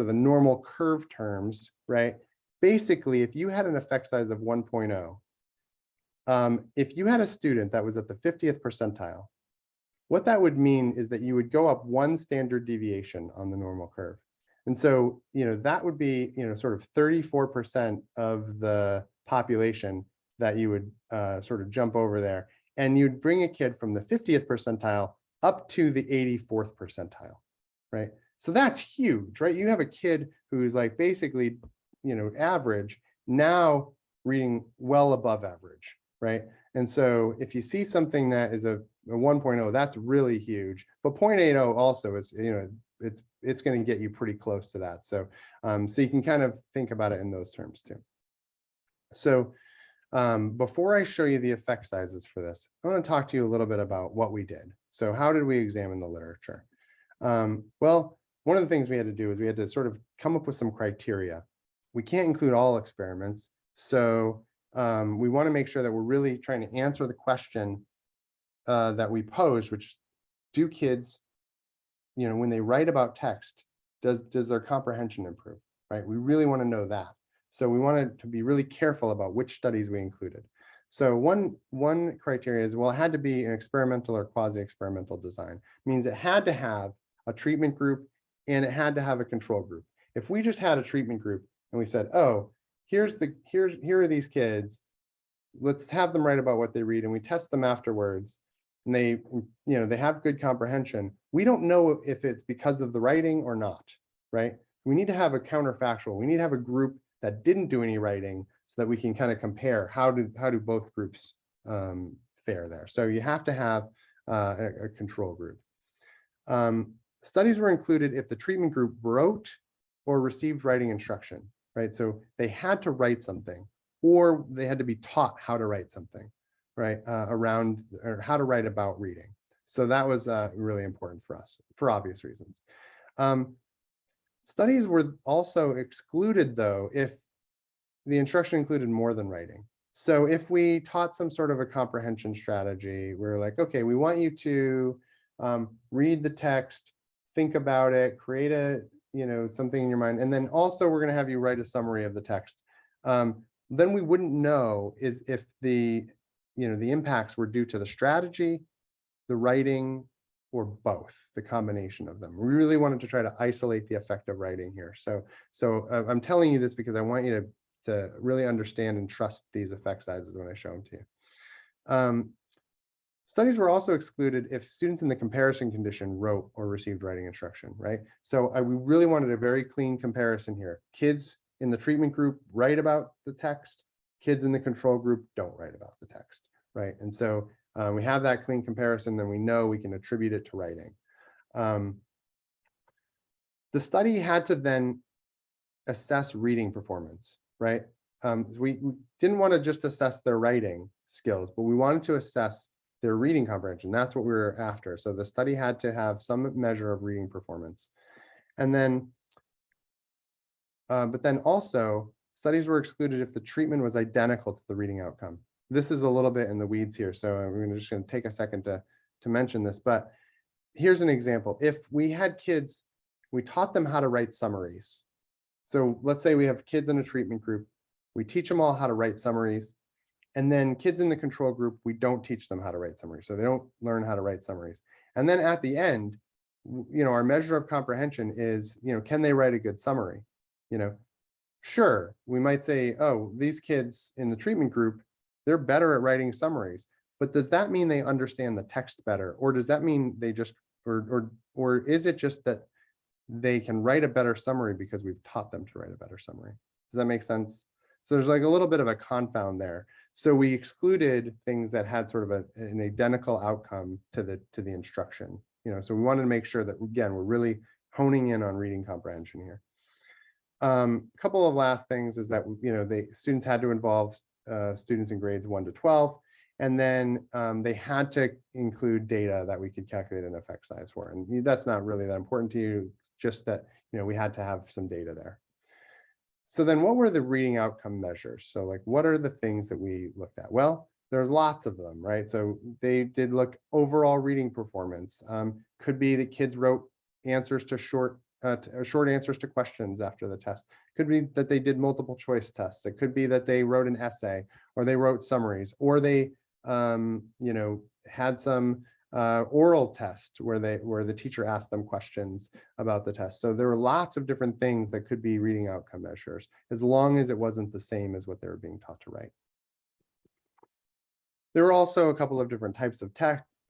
of the normal curve terms, right? Basically, if you had an effect size of 1.0, if you had a student that was at the 50th percentile, what that would mean is that you would go up 1 standard deviation on the normal curve. And so, that would be, sort of 34% of the population that you would sort of jump over there. And you'd bring a kid from the 50th percentile up to the 84th percentile, right? So that's huge, right? You have a kid who's like basically, average, now reading well above average, right? And so if you see something that is a 1.0, that's really huge. But 0.80 also is, it's going to get you pretty close to that. So, so you can kind of think about it in those terms too. So before I show you the effect sizes for this, I want to talk to you a little bit about what we did. So how did we examine the literature? Well, one of the things we had to do is we had to sort of come up with some criteria. We can't include all experiments. So we want to make sure that we're really trying to answer the question that we posed, which do kids when they write about text, does their comprehension improve, right? We really want to know that. So we wanted to be really careful about which studies we included. So one criteria is, well, it had to be an experimental or quasi-experimental design. Means it had to have a treatment group and it had to have a control group. If we just had a treatment group and we said, oh, here are these kids, let's have them write about what they read, and we test them afterwards, and they have good comprehension, we don't know if it's because of the writing or not, right? We need to have a counterfactual. We need to have a group that didn't do any writing so that we can kind of compare how do both groups fare there. So you have to have a control group. Studies were included if the treatment group wrote or received writing instruction, right? So they had to write something, or they had to be taught how to write something, right? Around, or how to write about reading. So that was really important for us for obvious reasons. Studies were also excluded though if the instruction included more than writing. So if we taught some sort of a comprehension strategy, we're like, okay, we want you to read the text, think about it, create a, something in your mind, and then also we're going to have you write a summary of the text. Then we wouldn't know if the impacts were due to the strategy, the writing, or both, the combination of them. We really wanted to try to isolate the effect of writing here. So I'm telling you this because I want you to really understand and trust these effect sizes when I show them to you. Studies were also excluded if students in the comparison condition wrote or received writing instruction, right? So we really wanted a very clean comparison here. Kids in the treatment group write about the text, kids in the control group don't write about the text, right? And so we have that clean comparison, then we know we can attribute it to writing. The study had to then assess reading performance, right? We didn't want to just assess their writing skills, but we wanted to assess their reading comprehension. That's what we were after. So the study had to have some measure of reading performance. And then, but then also studies were excluded if the treatment was identical to the reading outcome. This is a little bit in the weeds here, so I'm just going to take a second to mention this, but here's an example. If we had kids, we taught them how to write summaries. So let's say we have kids in a treatment group, we teach them all how to write summaries, and then kids in the control group, we don't teach them how to write summaries, so they don't learn how to write summaries. And then at the end, our measure of comprehension is, can they write a good summary? Sure, we might say, oh, these kids in the treatment group, they're better at writing summaries, but does that mean they understand the text better? Or does that mean they just, or is it just that they can write a better summary because we've taught them to write a better summary? Does that make sense? So there's like a little bit of a confound there. So we excluded things that had sort of an identical outcome to the instruction. So we wanted to make sure that, again, we're really honing in on reading comprehension here. A couple of last things is that the students had to involve students in grades 1 to 12, and then they had to include data that we could calculate an effect size for. And that's not really that important to you, just that we had to have some data there. So then what were the reading outcome measures? So like, what are the things that we looked at? Well, there's lots of them, right? So they did look overall reading performance. Could be that kids wrote answers to short answers to questions after the test. Could be that they did multiple choice tests. It could be that they wrote an essay, or they wrote summaries, or they had some oral test where the teacher asked them questions about the test. So there were lots of different things that could be reading outcome measures, as long as it wasn't the same as what they were being taught to write. There were also a couple of different types of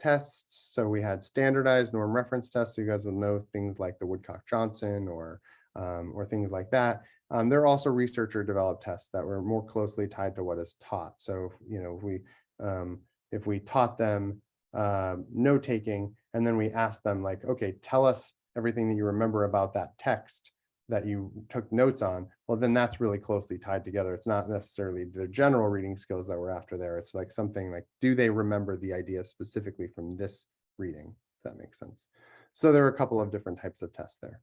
tests. So we had standardized norm reference tests. So you guys will know things like the Woodcock-Johnson or things like that. There are also researcher developed tests that were more closely tied to what is taught. So if we taught them note taking, and then we asked them like, okay, tell us everything that you remember about that text that you took notes on, well, then that's really closely tied together. It's not necessarily the general reading skills that we're after there. It's like something like, do they remember the idea specifically from this reading, if that makes sense. So there are a couple of different types of tests there.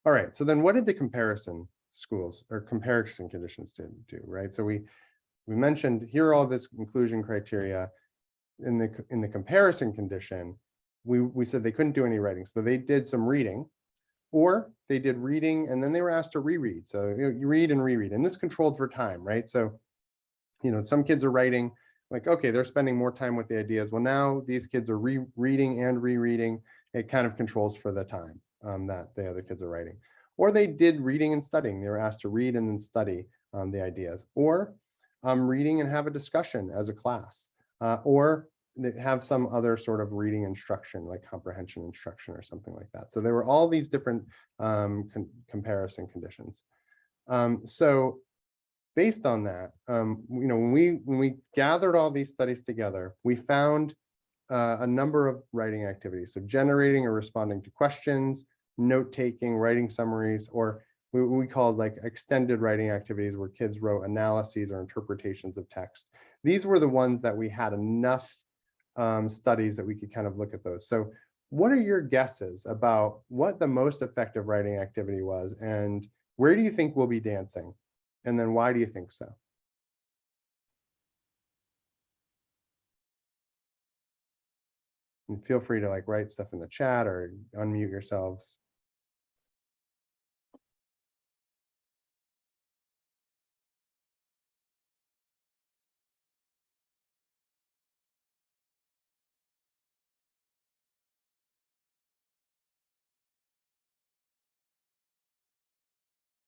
All right, so then what did the comparison schools or comparison conditions do, right? So we mentioned here are all this inclusion criteria. In the comparison condition, we said they couldn't do any writing. So they did some reading, or they did reading and then they were asked to reread. So you read and reread, and this controlled for time, right? So, some kids are writing, like, okay, they're spending more time with the ideas. Well, now these kids are reading and rereading. It kind of controls for the time that the other kids are writing. Or they did reading and studying. They were asked to read and then study the ideas, or reading and have a discussion as a class, or they have some other sort of reading instruction, like comprehension instruction or something like that. So there were all these different comparison conditions. So based on that, when we gathered all these studies together, we found a number of writing activities. So generating or responding to questions, note-taking, writing summaries, or we called like extended writing activities where kids wrote analyses or interpretations of text. These were the ones that we had enough studies that we could kind of look at those. So what are your guesses about what the most effective writing activity was, and where do you think we'll be dancing? And then why do you think so? And feel free to like write stuff in the chat or unmute yourselves.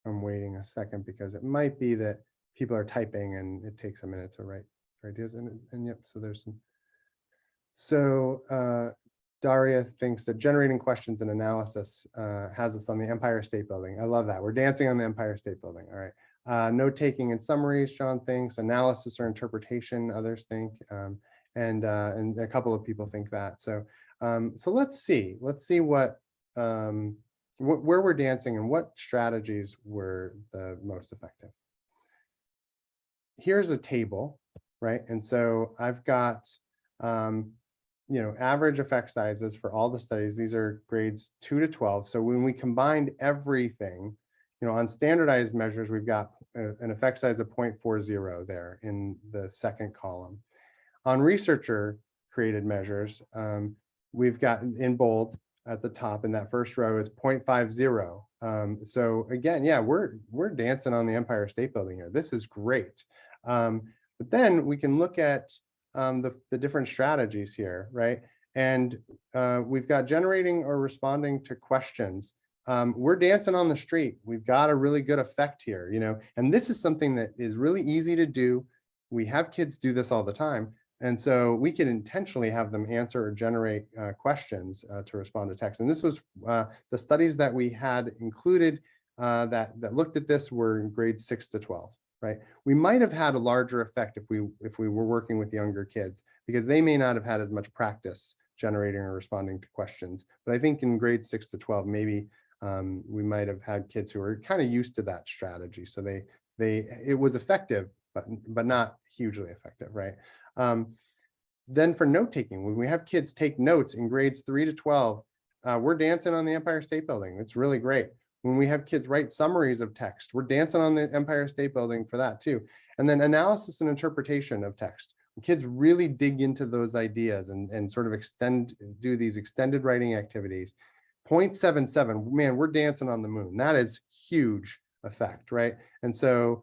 I'm waiting a second because it might be that people are typing and it takes a minute to write ideas. And yep, so there's some. So Daria thinks that generating questions and analysis has us on the Empire State Building. I love that. We're dancing on the Empire State Building. All right. Note taking and summaries, John thinks. Analysis or interpretation, others think. And a couple of people think that. So let's see what where we're dancing and what strategies were the most effective. Here's a table, right? And so I've got, average effect sizes for all the studies. These are grades 2 to 12. So when we combined everything, on standardized measures, we've got an effect size of 0.40 there in the second column. On researcher created measures, we've got in bold at the top in that first row is 0.50. So again, yeah, we're dancing on the Empire State Building here. This is great. But then we can look at the different strategies here, right? And we've got generating or responding to questions. We're dancing on the street. We've got a really good effect here, and this is something that is really easy to do. We have kids do this all the time. And so we can intentionally have them answer or generate questions to respond to text. And this was the studies that we had included that looked at this were in grades 6 to 12, right? We might have had a larger effect if we were working with younger kids, because they may not have had as much practice generating or responding to questions. But I think in grades 6 to 12, maybe we might have had kids who were kind of used to that strategy. So it was effective, but not hugely effective, right? Then for note taking, when we have kids take notes in grades 3 to 12, we're dancing on the Empire State Building. It's really great. When we have kids write summaries of text, we're dancing on the Empire State Building for that too. And then analysis and interpretation of text. When kids really dig into those ideas and sort of do these extended writing activities. 0.77, man, we're dancing on the moon. That is huge effect, right? And so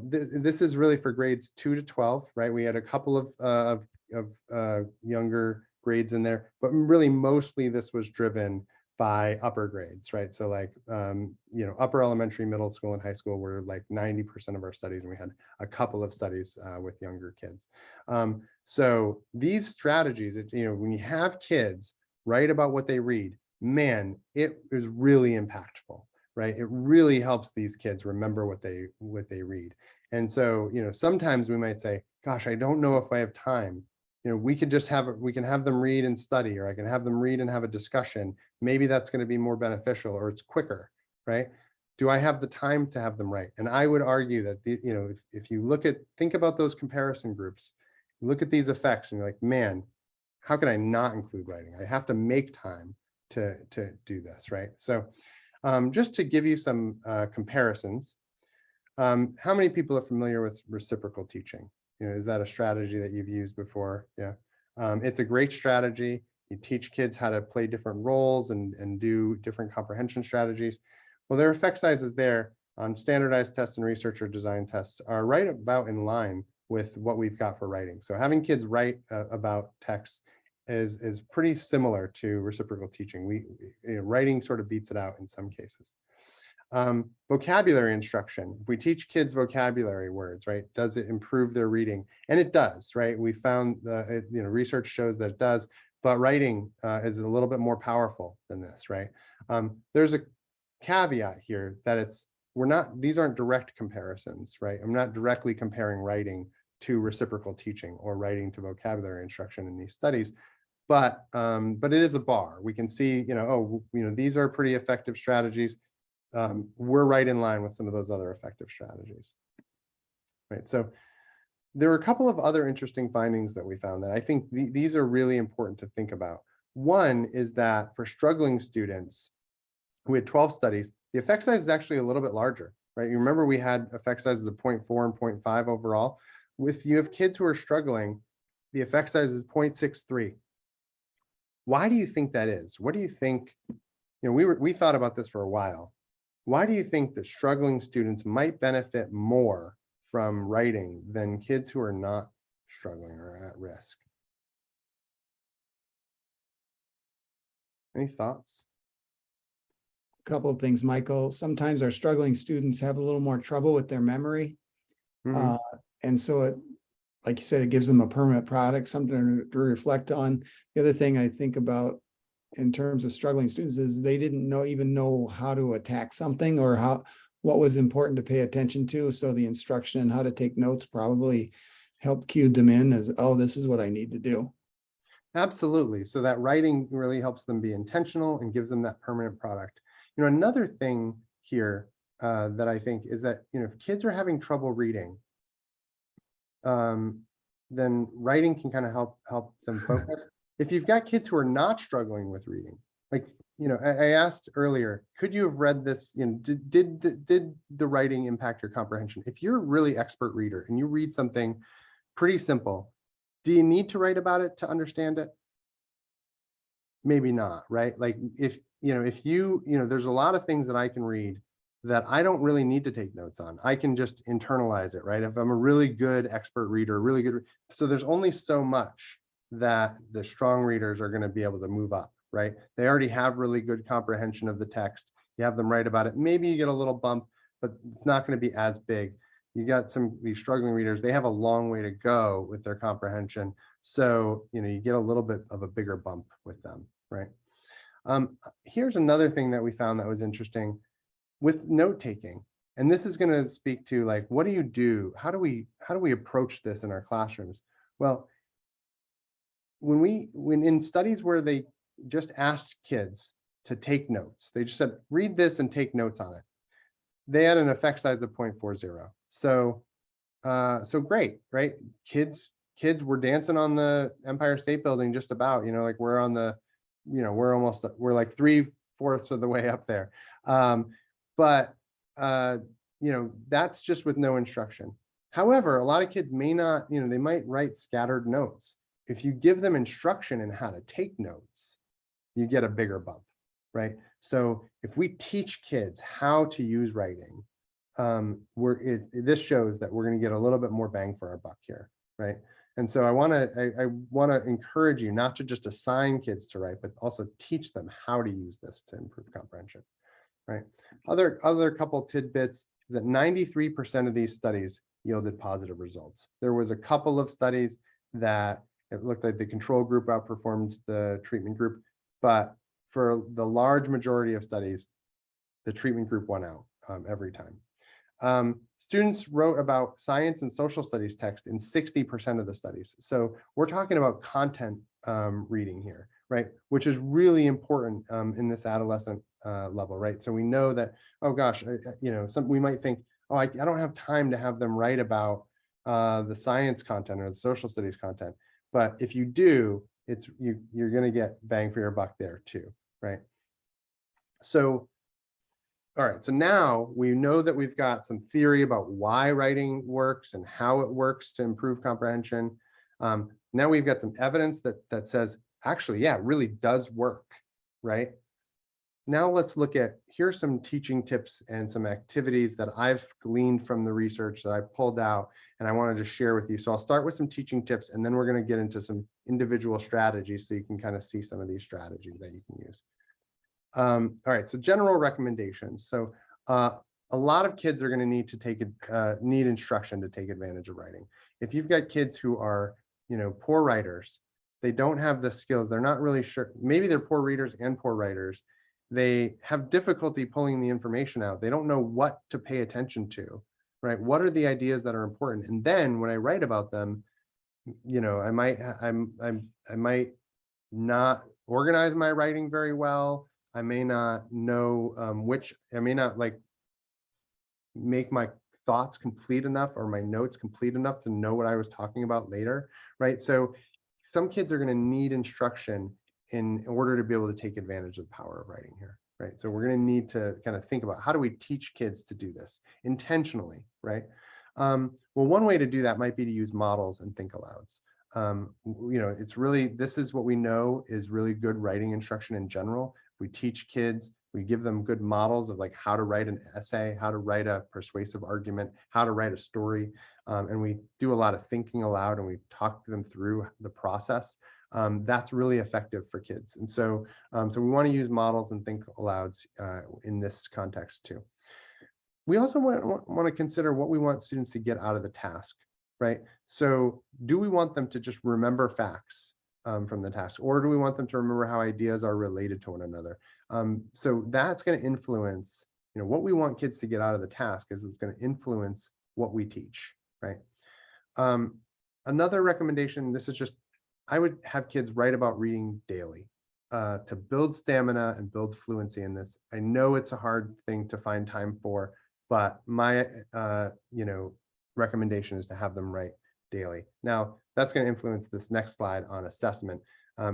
this is really for grades 2 to 12, right? We had a couple of younger grades in there, but really mostly this was driven by upper grades, right? So like, upper elementary, middle school, and high school were like 90% of our studies, and we had a couple of studies with younger kids. So these strategies, when you have kids write about what they read, man, it is really impactful, right? It really helps these kids remember what they read. And so, sometimes we might say, gosh, I don't know if I have time. We can have them read and study, or I can have them read and have a discussion. Maybe that's going to be more beneficial, or it's quicker, right? Do I have the time to have them write? And I would argue that if you think about those comparison groups, look at these effects and you're like, man, how can I not include writing? I have to make time to do this, right? So just to give you some comparisons, how many people are familiar with reciprocal teaching? Is that a strategy that you've used before? Yeah, it's a great strategy. You teach kids how to play different roles and do different comprehension strategies. Well, their effect sizes there on standardized tests and researcher design tests are right about in line with what we've got for writing. So having kids write about text is pretty similar to reciprocal teaching. Writing sort of beats it out in some cases. Vocabulary instruction. If we teach kids vocabulary words, right, does it improve their reading? And it does, right? We found research shows that it does, but writing is a little bit more powerful than this, right? There's a caveat here that these aren't direct comparisons, right? I'm not directly comparing writing to reciprocal teaching or writing to vocabulary instruction in these studies, but it is a bar. We can see, these are pretty effective strategies. We're right in line with some of those other effective strategies, right? So there are a couple of other interesting findings that we found that I think these are really important to think about. One is that for struggling students, we had 12 studies. The effect size is actually a little bit larger, right? You remember we had effect sizes of 0.4 and 0.5 overall. If you have kids who are struggling, the effect size is 0.63. Why do you think that is? What do you think? We thought about this for a while. Why do you think that struggling students might benefit more from writing than kids who are not struggling or at risk? Any thoughts? Couple of things, Michael. Sometimes our struggling students have a little more trouble with their memory. Mhm. And so it, like you said, it gives them a permanent product, something to reflect on. The other thing I think about in terms of struggling students is they didn't even know how to attack something or what was important to pay attention to. So the instruction and how to take notes probably helped cue them in as, oh, this is what I need to do. Absolutely. So that writing really helps them be intentional and gives them that permanent product. Another thing here that I think is that, if kids are having trouble reading, then writing can kind of help them focus. If you've got kids who are not struggling with reading, like, I asked earlier, could you have read this? Did the writing impact your comprehension? If you're a really expert reader and you read something pretty simple, do you need to write about it to understand it? Maybe not, right? Like if there's a lot of things that I can read that I don't really need to take notes on. I can just internalize it, right? If I'm a really good expert reader, so there's only so much that the strong readers are going to be able to move up, right? They already have really good comprehension of the text. You have them write about it. Maybe you get a little bump, but it's not going to be as big. You got these struggling readers, they have a long way to go with their comprehension. So, you get a little bit of a bigger bump with them, right? Here's another thing that we found that was interesting with note taking. And this is going to speak to, like, what do you do? How do we approach this in our classrooms? Well, when in studies where they just asked kids to take notes, they just said, read this and take notes on it. They had an effect size of 0.40. So great, right? Kids were dancing on the Empire State Building just about, like we're on the, we're like 3/4 of the way up there. But that's just with no instruction. However, a lot of kids may not, they might write scattered notes. If you give them instruction in how to take notes, you get a bigger bump, right? So if we teach kids how to use writing, this shows that we're going to get a little bit more bang for our buck here, right? And so I want to encourage you not to just assign kids to write, but also teach them how to use this to improve comprehension, right? Other couple tidbits is that 93% of these studies yielded positive results. There was a couple of studies that it looked like the control group outperformed the treatment group, but for the large majority of studies, the treatment group won out every time. Students wrote about science and social studies text in 60% of the studies. So we're talking about content reading here, right? Which is really important in this adolescent level, right? So we know that, oh gosh, we might think, oh, I don't have time to have them write about the science content or the social studies content. But if you do, you're going to get bang for your buck there too, right? So, all right, so now we know that we've got some theory about why writing works and how it works to improve comprehension. Now we've got some evidence that says actually, yeah, it really does work, right? Now let's look at, here's some teaching tips and some activities that I've gleaned from the research that I pulled out and I wanted to share with you. So I'll start with some teaching tips and then we're going to get into some individual strategies so you can kind of see some of these strategies that you can use. All right, so general recommendations. So a lot of kids are going to need to need instruction to take advantage of writing. If you've got kids who are, poor writers, they don't have the skills, they're not really sure, maybe they're poor readers and poor writers, they have difficulty pulling the information out, they don't know what to pay attention to, right? What are the ideas that are important? And then when I write about them, I might not organize my writing very well. I may not know I may not like make my thoughts complete enough or my notes complete enough to know what I was talking about later, right? So some kids are going to need instruction in order to be able to take advantage of the power of writing here, right? So we're going to need to kind of think about how do we teach kids to do this intentionally, right? Well, one way to do that might be to use models and think alouds. It's really, this is what we know is really good writing instruction in general. We teach kids, we give them good models of like how to write an essay, how to write a persuasive argument, how to write a story. And we do a lot of thinking aloud and we talk them through the process. That's really effective for kids. And so, so we want to use models and think alouds in this context too. We also want to consider what we want students to get out of the task, right? So do we want them to just remember facts from the task, or do we want them to remember how ideas are related to one another? So that's going to influence, what we want kids to get out of the task is it's going to influence what we teach, right? Another recommendation, this is just, I would have kids write about reading daily to build stamina and build fluency in this. I know it's a hard thing to find time for, but my, recommendation is to have them write daily. Now, that's going to influence this next slide on assessment,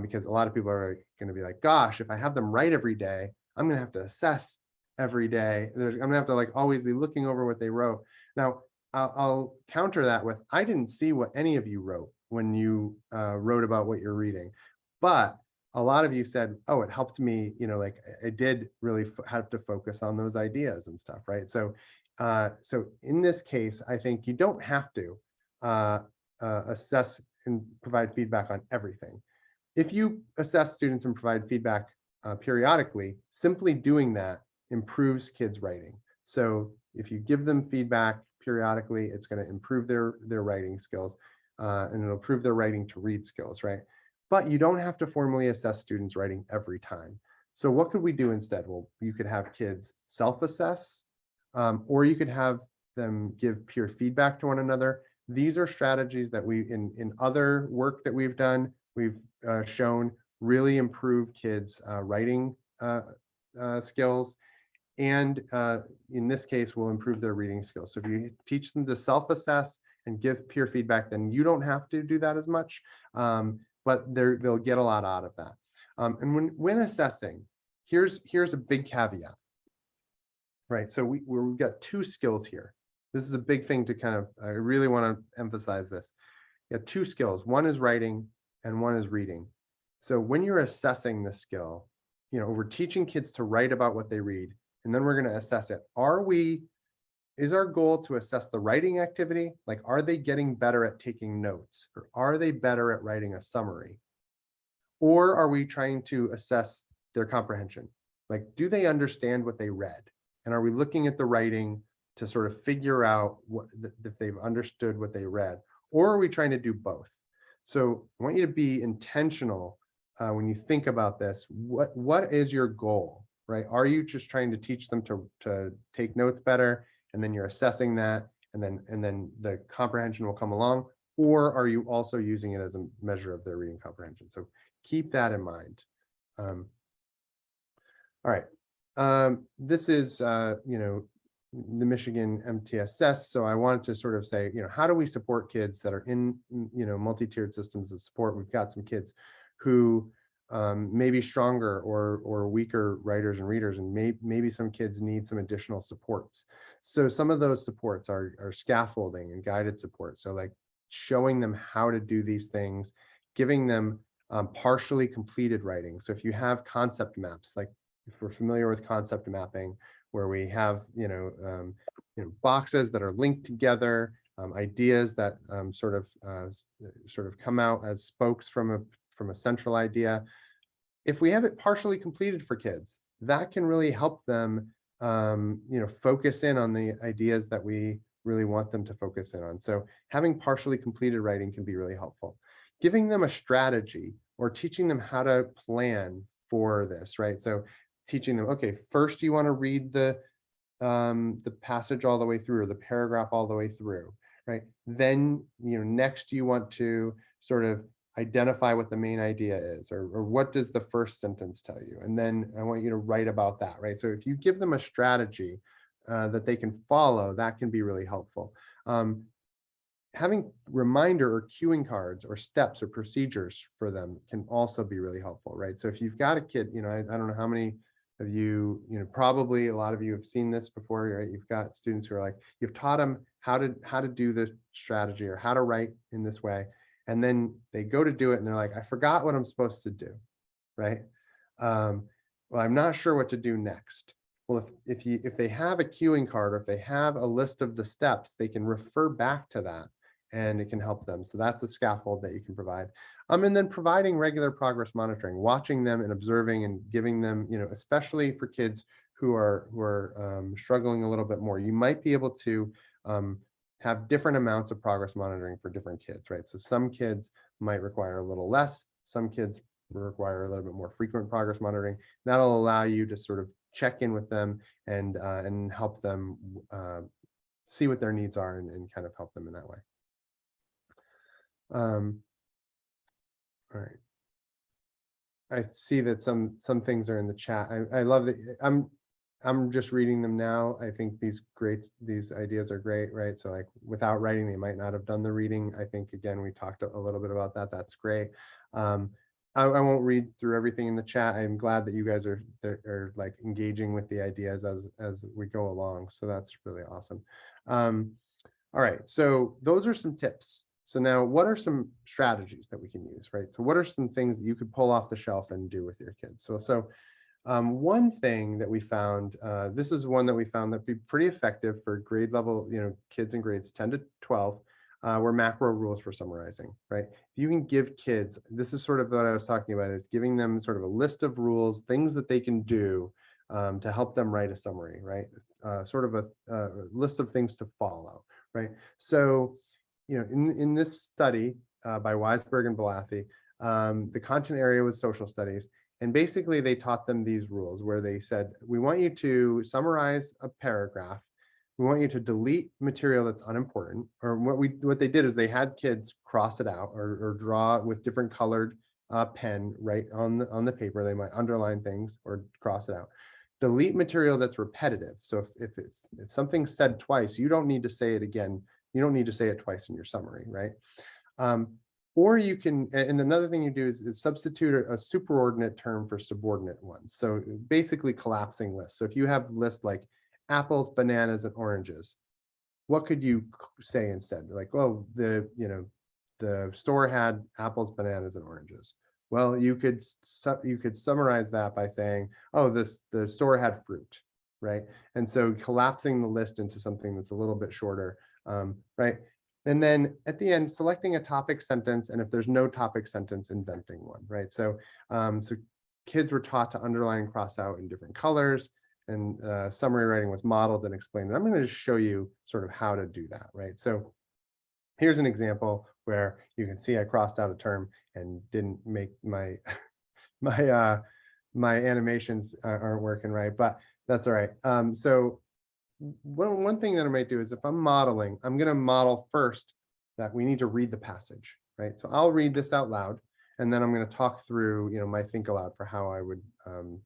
because a lot of people are going to be like, gosh, if I have them write every day, I'm going to have to assess every day. I'm going to have to like always be looking over what they wrote. Now, I'll counter that with, I didn't see what any of you wrote when you wrote about what you're reading, but a lot of you said, oh, it helped me, like I did really have to focus on those ideas and stuff, right? So, so in this case, I think you don't have to assess and provide feedback on everything. If you assess students and provide feedback periodically, simply doing that improves kids' writing. So if you give them feedback periodically, it's going to improve their writing skills and it'll improve their writing to read skills, right? But you don't have to formally assess students' writing every time. So what could we do instead? Well, you could have kids self-assess, or you could have them give peer feedback to one another. These are strategies that we, in other work that we've done, we've shown really improve kids' writing skills. And in this case, will improve their reading skills. So if you teach them to self-assess and give peer feedback, then you don't have to do that as much, but they'll get a lot out of that. And when assessing, here's a big caveat, right? So we've got two skills here. This is a big thing to kind of, I really want to emphasize this. You have two skills. One is writing and one is reading. So when you're assessing the skill, we're teaching kids to write about what they read, and then we're going to assess it. Is our goal to assess the writing activity? Like, are they getting better at taking notes, or are they better at writing a summary? Or are we trying to assess their comprehension? Like, do they understand what they read? And are we looking at the writing to sort of figure out if they've understood what they read? Or are we trying to do both? So I want you to be intentional when you think about this. What is your goal, right? Are you just trying to teach them to take notes better, and then you're assessing that, and then the comprehension will come along? Or are you also using it as a measure of their reading comprehension? So keep that in mind. All right. This is, the Michigan MTSS. So I wanted to sort of say, how do we support kids that are in, multi-tiered systems of support? We've got some kids who may be stronger or weaker writers and readers, and maybe some kids need some additional supports. So some of those supports are scaffolding and guided support. So like showing them how to do these things, giving them partially completed writing. So if you have concept maps, like if we're familiar with concept mapping, where we have, boxes that are linked together, ideas that sort of come out as spokes from a central idea. If we have it partially completed for kids, that can really help them, focus in on the ideas that we really want them to focus in on. So having partially completed writing can be really helpful. Giving them a strategy or teaching them how to plan for this, right? So teaching them, okay, first you want to read the passage all the way through, or the paragraph all the way through, right? Then, next you want to sort of identify what the main idea is, or what does the first sentence tell you? And then I want you to write about that, right? So if you give them a strategy that they can follow, that can be really helpful. Having reminder or cueing cards or steps or procedures for them can also be really helpful, right? So if you've got a kid, I don't know how many of you, probably a lot of you have seen this before, right? You've got students who are like, you've taught them how to do this strategy or how to write in this way. And then they go to do it and they're like, I forgot what I'm supposed to do, right? Well, I'm not sure what to do next. Well, if they have a cueing card, or if they have a list of the steps, they can refer back to that and it can help them. So that's a scaffold that you can provide. And then providing regular progress monitoring, watching them and observing and giving them, especially for kids who are struggling a little bit more, you might be able to have different amounts of progress monitoring for different kids, right? So some kids might require a little less, some kids require a little bit more frequent progress monitoring. That'll allow you to sort of check in with them and help them see what their needs are and kind of help them in that way. All right. I see that some things are in the chat. I love that. I'm just reading them now. I think these ideas are great, right? So like without writing, they might not have done the reading. I think, again, we talked a little bit about that. That's great. I won't read through everything in the chat. I'm glad that you guys are like engaging with the ideas as we go along. So that's really awesome. All right, so those are some tips. So now what are some strategies that we can use, right? So what are some things that you could pull off the shelf and do with your kids? So one thing that we found, this is one that we found that'd be pretty effective for grade level, kids in grades 10 to 12, were macro rules for summarizing, right? You can give kids, this is sort of what I was talking about, is giving them sort of a list of rules, things that they can do to help them write a summary, right? Sort of a list of things to follow, right? So, in this study by Weisberg and Balathi, the content area was social studies. And basically they taught them these rules where they said, we want you to summarize a paragraph. We want you to delete material that's unimportant. Or what they did is they had kids cross it out or draw with different colored pen right on the paper. They might underline things or cross it out. Delete material that's repetitive. So if something's said twice, you don't need to say it again. You don't need to say it twice in your summary, right? Or you can, and another thing you do is substitute a superordinate term for subordinate ones. So basically collapsing lists. So if you have lists like apples, bananas, and oranges, what could you say instead? Like, well, the store had apples, bananas, and oranges. Well, you could summarize that by saying, oh, the store had fruit, right? And so collapsing the list into something that's a little bit shorter, right? And then at the end, selecting a topic sentence, and if there's no topic sentence, inventing one, right? So, so kids were taught to underline and cross out in different colors, and summary writing was modeled and explained. And I'm going to just show you sort of how to do that, right? So here's an example where you can see I crossed out a term and didn't make my my animations aren't working right, but that's all right. So one thing that I might do is if I'm modeling, I'm going to model first that we need to read the passage, right? So I'll read this out loud, and then I'm going to talk through, my think aloud for how I would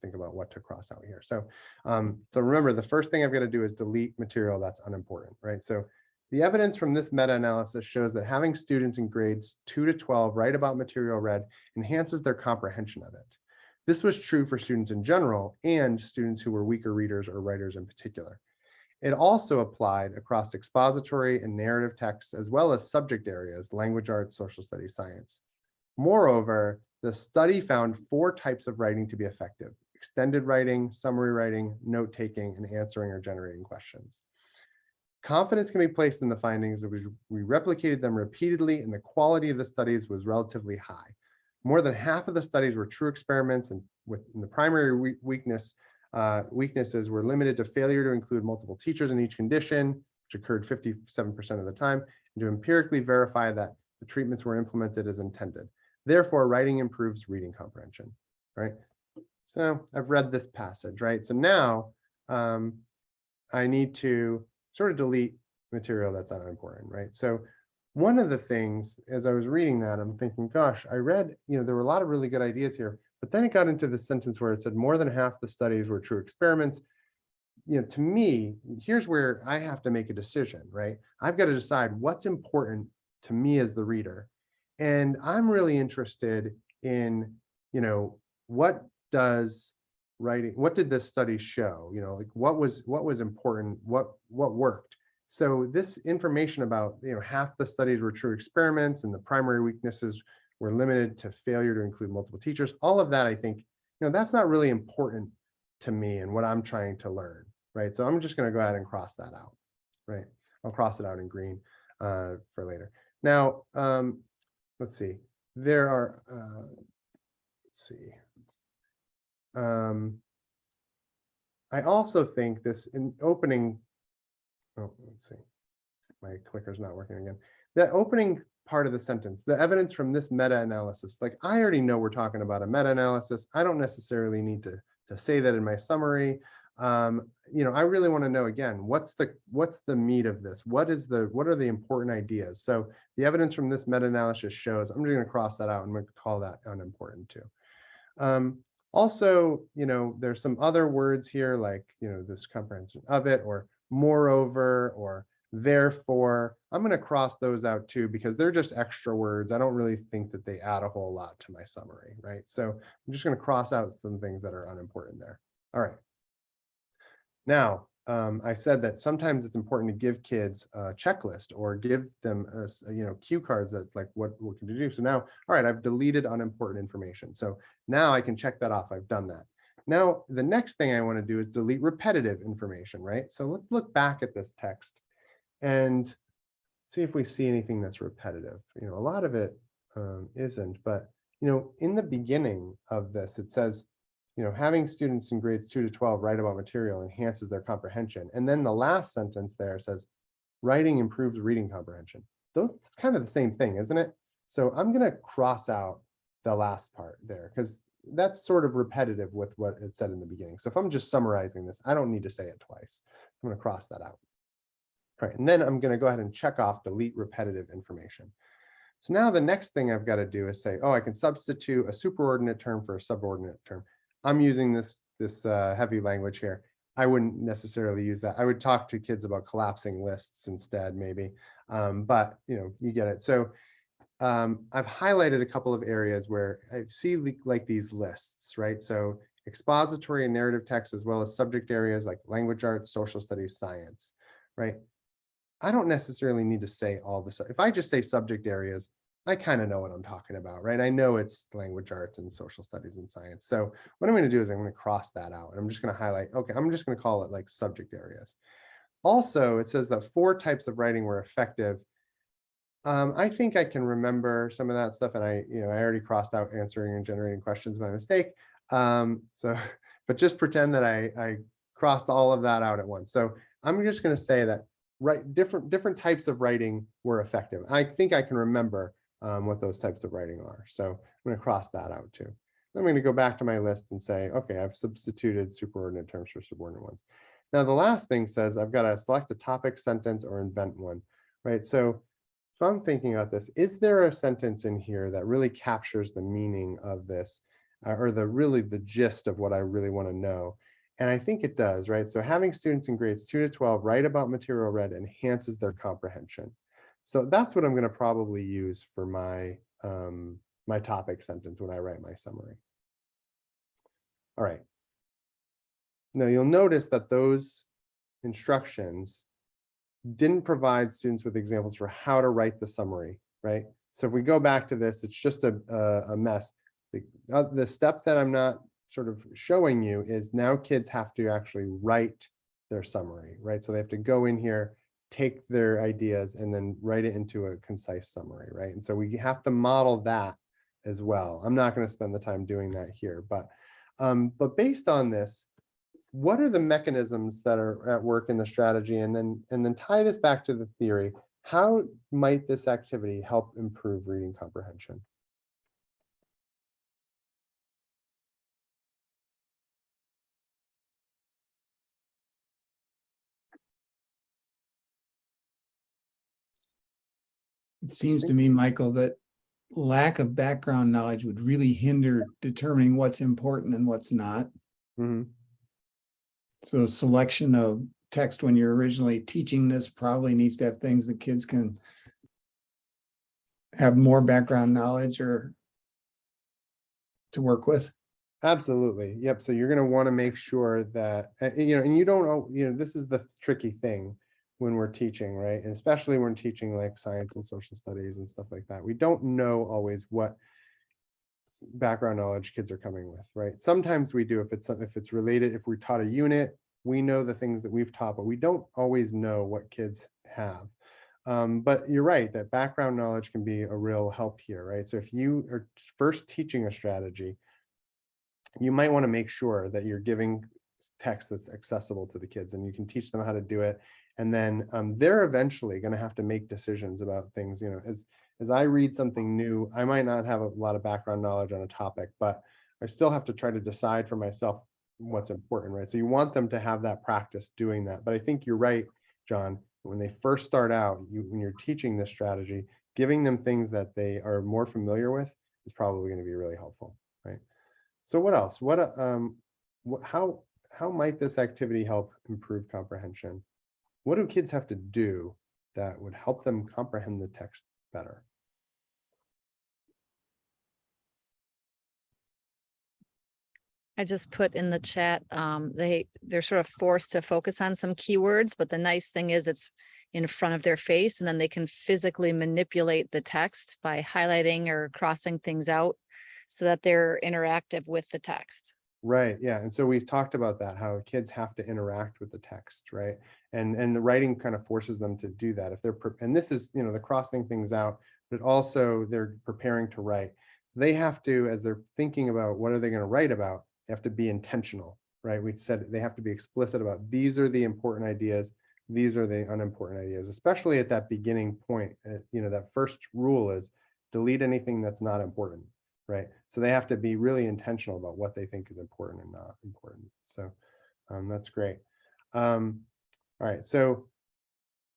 think about what to cross out here. So, so remember, the first thing I've got to do is delete material that's unimportant, right? So the evidence from this meta-analysis shows that having students in grades 2 to 12 write about material read enhances their comprehension of it. This was true for students in general and students who were weaker readers or writers in particular. It also applied across expository and narrative texts, as well as subject areas, language arts, social studies, science. Moreover, the study found 4 types of writing to be effective: extended writing, summary writing, note-taking, and answering or generating questions. Confidence can be placed in the findings, as we replicated them repeatedly, and the quality of the studies was relatively high. More than half of the studies were true experiments, and the primary weaknesses were limited to failure to include multiple teachers in each condition, which occurred 57% of the time, and to empirically verify that the treatments were implemented as intended. Therefore, writing improves reading comprehension, right? So I've read this passage, right? So now I need to sort of delete material that's unimportant, right? So one of the things, as I was reading that, I'm thinking, gosh, I read, there were a lot of really good ideas here, but then it got into the sentence where it said more than half the studies were true experiments. To me, here's where I have to make a decision, right? I've got to decide what's important to me as the reader. And I'm really interested in, what did this study show? Like what was important, what worked. So this information about, half the studies were true experiments and the primary weaknesses were limited to failure to include multiple teachers. All of that, I think, that's not really important to me and what I'm trying to learn, right? So I'm just going to go ahead and cross that out, right? I'll cross it out in green for later. Now, let's see. There are, let's see. I also think this in opening, let's see, my clicker's not working again. The opening part of the sentence, the evidence from this meta-analysis, like I already know we're talking about a meta-analysis. I don't necessarily need to say that in my summary. I really want to know, again, what's the meat of this? What are the important ideas? So the evidence from this meta-analysis shows, I'm just going to cross that out and I'm going to call that unimportant too. Also, there's some other words here like, this comprehension of it, or moreover, or therefore. I'm going to cross those out too, because they're just extra words. I don't really think that they add a whole lot to my summary, right? So I'm just going to cross out some things that are unimportant there. All right. Now, I said that sometimes it's important to give kids a checklist or give them, cue cards that like, what can you do? So now, all right, I've deleted unimportant information. So now I can check that off. I've done that. Now, the next thing I want to do is delete repetitive information, right? So let's look back at this text and see if we see anything that's repetitive. A lot of it isn't, but, in the beginning of this, it says, having students in grades 2 to 12 write about material enhances their comprehension. And then the last sentence there says, writing improves reading comprehension. It's kind of the same thing, isn't it? So I'm going to cross out the last part there because that's sort of repetitive with what it said in the beginning. So if I'm just summarizing this, I don't need to say it twice. I'm going to cross that out. All right, and then I'm going to go ahead and check off delete repetitive information. So now the next thing I've got to do is say, I can substitute a superordinate term for a subordinate term. I'm using this heavy language here. I wouldn't necessarily use that. I would talk to kids about collapsing lists instead, maybe. But you get it. So I've highlighted a couple of areas where I see like these lists, right? So expository and narrative text, as well as subject areas like language arts, social studies, science, right? I don't necessarily need to say all this. If I just say subject areas, I kind of know what I'm talking about, right? I know it's language arts and social studies and science. So what I'm going to do is I'm going to cross that out and I'm just going to highlight, okay, I'm just going to call it like subject areas. Also, it says that 4 types of writing were effective. I think I can remember some of that stuff, and I already crossed out answering and generating questions by mistake. But just pretend that I crossed all of that out at once. So I'm just going to say that different types of writing were effective. I think I can remember what those types of writing are. So I'm going to cross that out too. I'm going to go back to my list and say, okay, I've substituted superordinate terms for subordinate ones. Now the last thing says I've got to select a topic, sentence, or invent one, right? So if I'm thinking about this, is there a sentence in here that really captures the meaning of this or the gist of what I really want to know? And I think it does, right? So having students in grades 2 to 12 write about material read enhances their comprehension. So that's what I'm going to probably use for my my topic sentence when I write my summary. All right. Now you'll notice that those instructions didn't provide students with examples for how to write the summary, right? So if we go back to this, it's just a mess. The step that I'm not sort of showing you is now kids have to actually write their summary, right? So they have to go in here, take their ideas, and then write it into a concise summary, right? And so we have to model that as well. I'm not going to spend the time doing that here, but based on this, what are the mechanisms that are at work in the strategy, and then tie this back to the theory? How might this activity help improve reading comprehension? It seems to me, Michael, that lack of background knowledge would really hinder determining what's important and what's not. Mhm. So selection of text when you're originally teaching this probably needs to have things that kids can have more background knowledge or to work with. Absolutely. Yep. So you're going to want to make sure that, and you don't know, this is the tricky thing when we're teaching, right? And especially when teaching like science and social studies and stuff like that. We don't know always what background knowledge kids are coming with, right? Sometimes we do if it's related, if we taught a unit, we know the things that we've taught, but we don't always know what kids have. But you're right that background knowledge can be a real help here, right? So if you are first teaching a strategy, you might want to make sure that you're giving text that's accessible to the kids and you can teach them how to do it. And then they're eventually going to have to make decisions about things. As I read something new, I might not have a lot of background knowledge on a topic, but I still have to try to decide for myself what's important, right? So you want them to have that practice doing that. But I think you're right, John, when they first start out, when you're teaching this strategy, giving them things that they are more familiar with is probably going to be really helpful, right? So what else? How might this activity help improve comprehension? What do kids have to do that would help them comprehend the text better? I just put in the chat, they're sort of forced to focus on some keywords, but the nice thing is it's in front of their face, and then they can physically manipulate the text by highlighting or crossing things out so that they're interactive with the text. Right. Yeah. And so we've talked about that, how kids have to interact with the text, right? And the writing kind of forces them to do that. If they're, and this is, the crossing things out, but also they're preparing to write. They have to, as they're thinking about what are they going to write about, they have to be intentional, right? We said they have to be explicit about these are the important ideas, these are the unimportant ideas, especially at that beginning point. That first rule is delete anything that's not important. Right. So they have to be really intentional about what they think is important and not important. So that's great. All right. So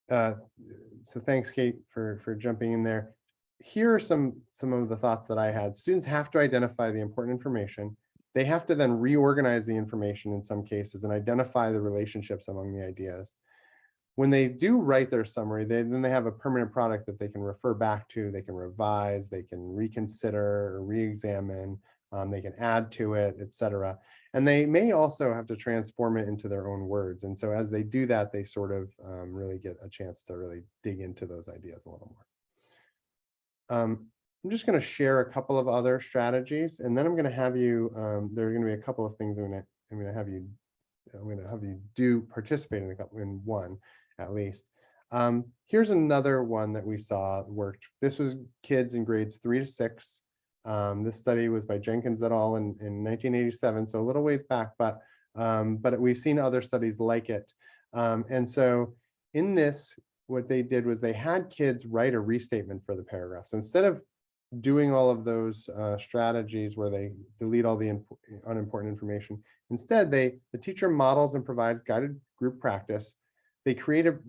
thanks, Kate, for jumping in there. Here are some of the thoughts that I had. Students have to identify the important information. They have to then reorganize the information in some cases and identify the relationships among the ideas. When they do write their summary, then they have a permanent product that they can refer back to, they can revise, they can reconsider or re-examine, they can add to it, etc. And they may also have to transform it into their own words. And so as they do that, they sort of really get a chance to really dig into those ideas a little more. I'm just going to share a couple of other strategies, and then I'm going to have you, there are going to be a couple of things I'm going to have you do participate in one at least. Here's another one that we saw worked. This was kids in grades 3 to 6. This study was by Jenkins et al. in 1987, so a little ways back, but we've seen other studies like it. And so in this, what they did was they had kids write a restatement for the paragraph. So instead of doing all of those strategies where they delete all the unimportant information, instead the teacher models and provides guided group practice. They create a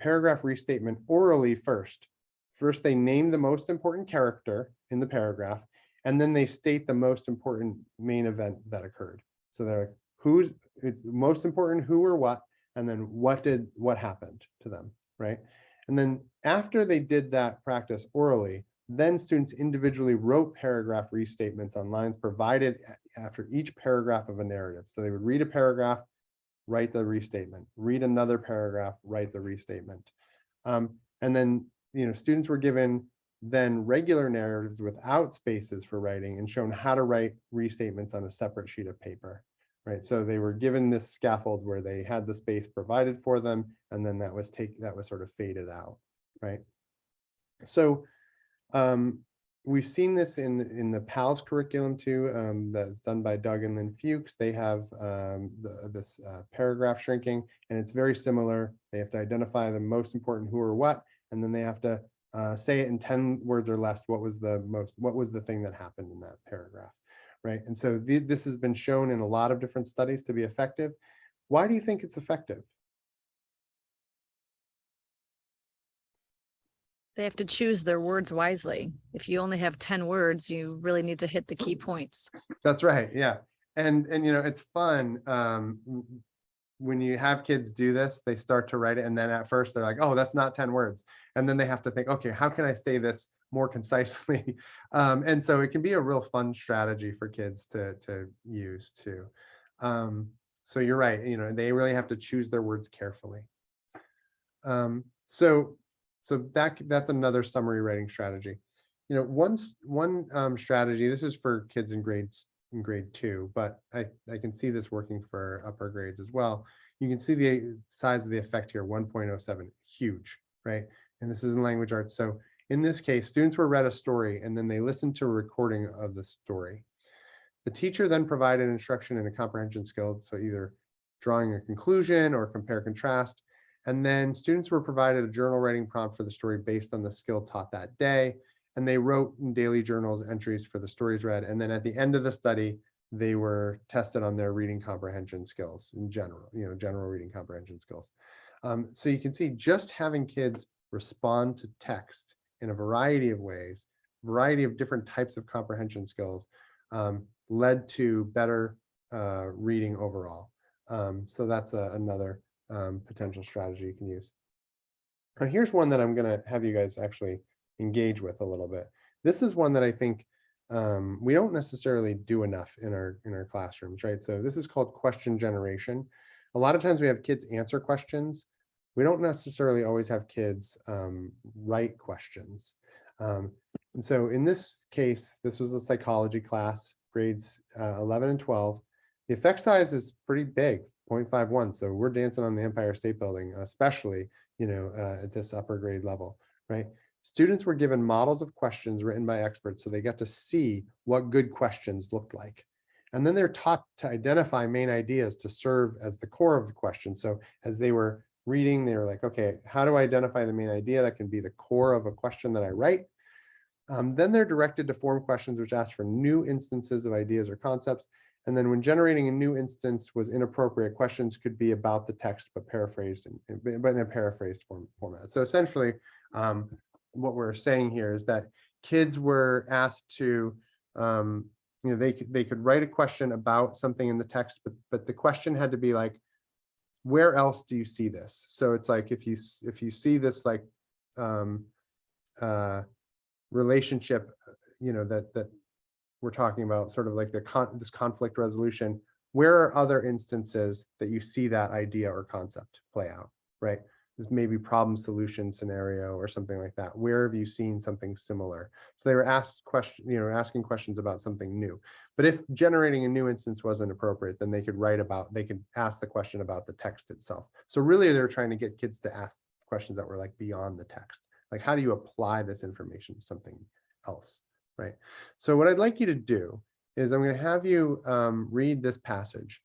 paragraph restatement orally first. First, they name the most important character in the paragraph, and then they state the most important main event that occurred. So they're like, it's most important, who or what, and then what happened to them, right? And then after they did that practice orally, then students individually wrote paragraph restatements on lines provided after each paragraph of a narrative. So they would read a paragraph, write the restatement, read another paragraph, write the restatement. And then, students were given then regular narratives without spaces for writing and shown how to write restatements on a separate sheet of paper, right? So they were given this scaffold where they had the space provided for them, and then that was sort of faded out, right? So we've seen this in the PALS curriculum too, that's done by Doug and Lynn Fuchs. They have this paragraph shrinking, and it's very similar. They have to identify the most important who or what, and then they have to say it in 10 words or less. What was the thing that happened in that paragraph, right? And so this has been shown in a lot of different studies to be effective. Why do you think it's effective? They have to choose their words wisely. If you only have 10 words, you really need to hit the key points. That's right. Yeah. And you know, it's fun. When you have kids do this, they start to write it. And then at first they're like, oh, that's not 10 words. And then they have to think, okay, how can I say this more concisely? And so it can be a real fun strategy for kids to use too. So you're right. You know, they really have to choose their words carefully. So that's another summary writing strategy. You know, one strategy, this is for kids in grade 2, but I can see this working for upper grades as well. You can see the size of the effect here, 1.07, huge, right? And this is in language arts. So in this case, students were read a story and then they listened to a recording of the story. The teacher then provided instruction in a comprehension skill, so either drawing a conclusion or compare contrast. And then students were provided a journal writing prompt for the story based on the skill taught that day. And they wrote in daily journals entries for the stories read. And then at the end of the study, they were tested on their reading comprehension skills in general, you know, general reading comprehension skills. So you can see just having kids respond to text in a variety of ways, variety of different types of comprehension skills, led to better reading overall. So that's another potential strategy you can use. Now, here's one that I'm going to have you guys actually engage with a little bit. This is one that I think we don't necessarily do enough in our classrooms, right? So this is called question generation. A lot of times we have kids answer questions. We don't necessarily always have kids write questions. And so in this case, this was a psychology class, grades 11 and 12. The effect size is pretty big, 0.51. So we're dancing on the Empire State Building, especially, you know, at this upper grade level, right? Students were given models of questions written by experts, so they got to see what good questions looked like. And then they're taught to identify main ideas to serve as the core of the question. So as they were reading, they were like, okay, how do I identify the main idea that can be the core of a question that I write? Then they're directed to form questions which ask for new instances of ideas or concepts. And then when generating a new instance was inappropriate, questions could be about the text, but paraphrased, but in a paraphrased format. So essentially, what we're saying here is that kids were asked to, you know, they could write a question about something in the text, but the question had to be like, where else do you see this? So it's like, if you see this like relationship, you know, that we're talking about, sort of like this conflict resolution, where are other instances that you see that idea or concept play out, right? This maybe problem solution scenario or something like that. Where have you seen something similar? So they were asking questions about something new. But if generating a new instance wasn't appropriate, then they could ask the question about the text itself. So really they're trying to get kids to ask questions that were like beyond the text. Like, how do you apply this information to something else, right? So what I'd like you to do is I'm going to have you read this passage.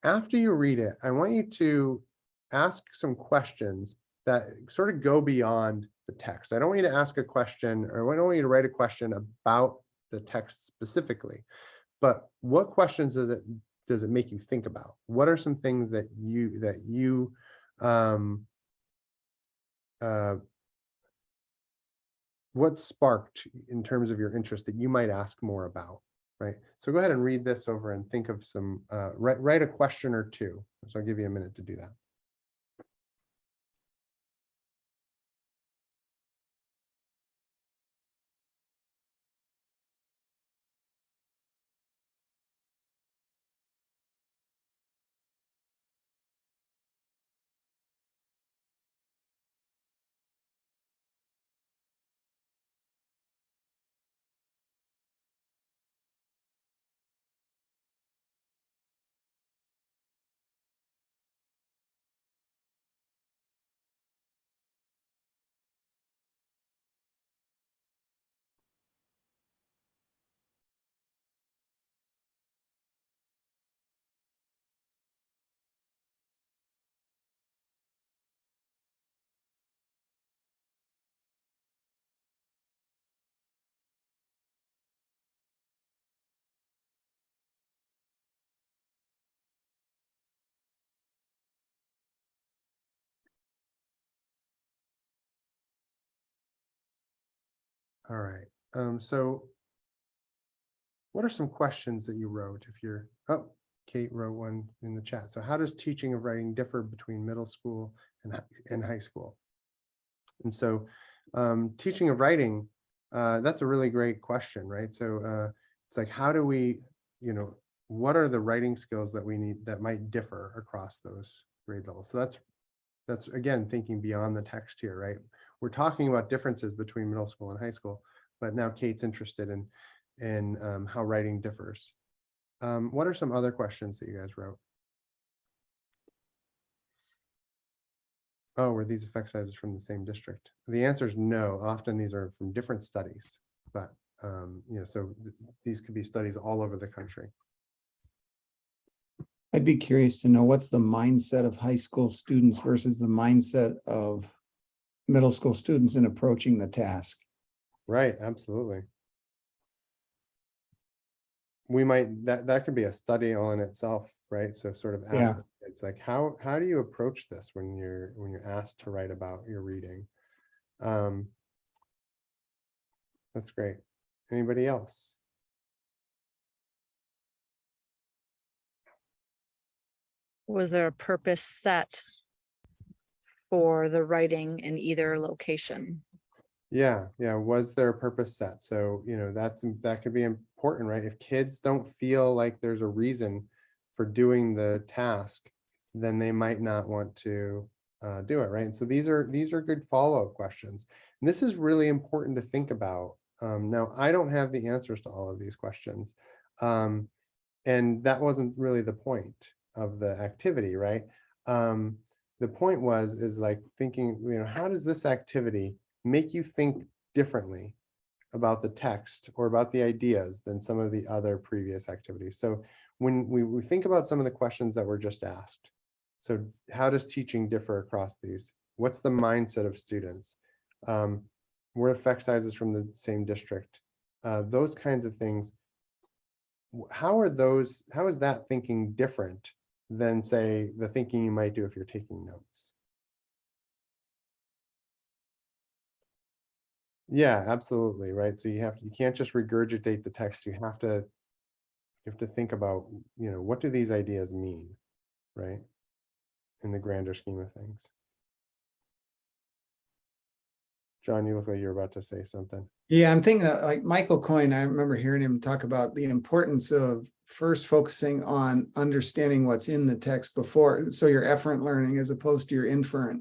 After you read it, I want you to ask some questions that sort of go beyond the text. I don't want you to ask a question, or I don't want you to write a question about the text specifically, but what questions does it make you think about? What are some things that you what sparked in terms of your interest that you might ask more about, right? So go ahead and read this over and think of some, write a question or two. So I'll give you a minute to do that. All right. So what are some questions that you wrote if you're, oh, Kate wrote one in the chat. So how does teaching of writing differ between middle school and high school? And so teaching of writing, that's a really great question, right? So it's like, how do we, what are the writing skills that we need that might differ across those grade levels? So that's again, thinking beyond the text here, right? We're talking about differences between middle school and high school, but now Kate's interested in how writing differs. What are some other questions that you guys wrote? Oh, were these effect sizes from the same district? The answer is no. Often these are from different studies, but so these could be studies all over the country. I'd be curious to know what's the mindset of high school students versus the mindset of middle school students in approaching the task. Right, absolutely. We might, that could be a study all in itself, right? So sort of ask the kids, like, how do you approach this when you're asked to write about your reading? That's great. Anybody else? Was there a purpose set for the writing in either location? Yeah. Was there a purpose set? So, that could be important, right? If kids don't feel like there's a reason for doing the task, then they might not want to do it, right? And so these are good follow-up questions. And this is really important to think about. Now, I don't have the answers to all of these questions. And that wasn't really the point of the activity, right? The point is like thinking, how does this activity make you think differently about the text or about the ideas than some of the other previous activities? So when we think about some of the questions that were just asked, so how does teaching differ across these? What's the mindset of students? Were effect sizes from the same district? Those kinds of things. How is that thinking different than, say, the thinking you might do if you're taking notes? Yeah, absolutely, right. So you can't just regurgitate the text. You have to think about, what do these ideas mean, right? In the grander scheme of things. John, you look like you're about to say something. Yeah, I'm thinking like Michael Coyne, I remember hearing him talk about the importance of first focusing on understanding what's in the text before, so your efferent learning as opposed to your inferent.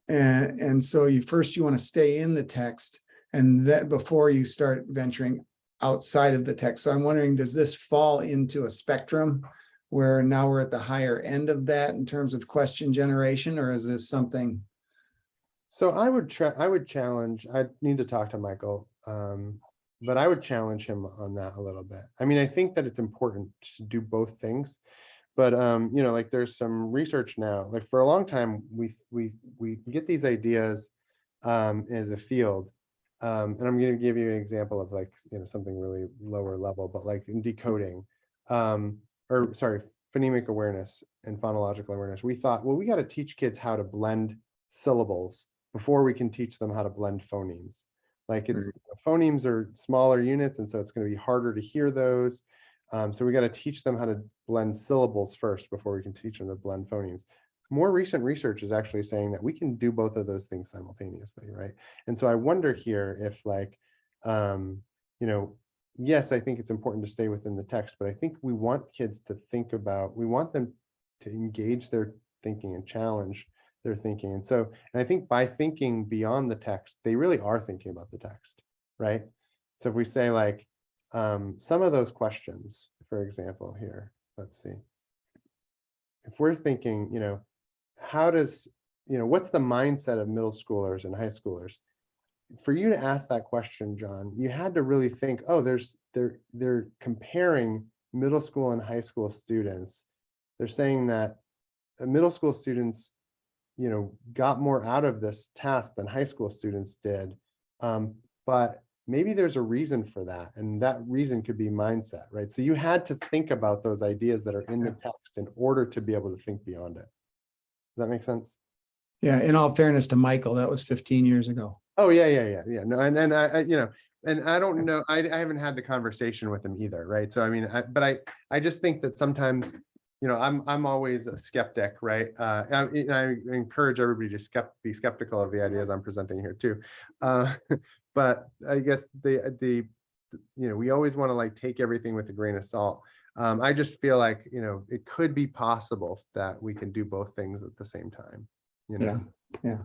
And so you want to stay in the text, and that before you start venturing outside of the text. So I'm wondering, does this fall into a spectrum where now we're at the higher end of that in terms of question generation, or is this something? So I would challenge, I need to talk to Michael, but I would challenge him on that a little bit. I mean, I think that it's important to do both things, but like there's some research now, like for a long time, we get these ideas as a field. And I'm going to give you an example of like, something really lower level, but like in decoding, or sorry, phonemic awareness and phonological awareness. We thought, well, we got to teach kids how to blend syllables before we can teach them how to blend phonemes. Like phonemes are smaller units, and so it's going to be harder to hear those. So we got to teach them how to blend syllables first before we can teach them to blend phonemes. More recent research is actually saying that we can do both of those things simultaneously, right? And so I wonder here if like, yes, I think it's important to stay within the text, but I think we want kids to think about, we want them to engage their thinking and challenge their thinking. And so, and I think by thinking beyond the text, they really are thinking about the text, right? So if we say like, some of those questions, for example, here, let's see. If we're thinking, how does, what's the mindset of middle schoolers and high schoolers? For you to ask that question, John, you had to really think, oh, they're comparing middle school and high school students. They're saying that middle school students, got more out of this task than high school students did. But maybe there's a reason for that. And that reason could be mindset, right? So you had to think about those ideas that are in the text in order to be able to think beyond it. Does that make sense? Yeah, in all fairness to Michael, that was 15 years ago. Oh, yeah. No, and I and I don't know, I haven't had the conversation with him either, right? So I mean, I just think that sometimes, you know, I'm always a skeptic, right? I encourage everybody to be skeptical of the ideas I'm presenting here too. But I guess you know, we always want to like take everything with a grain of salt. I just feel like, you know, it could be possible that we can do both things at the same time, you know? Yeah.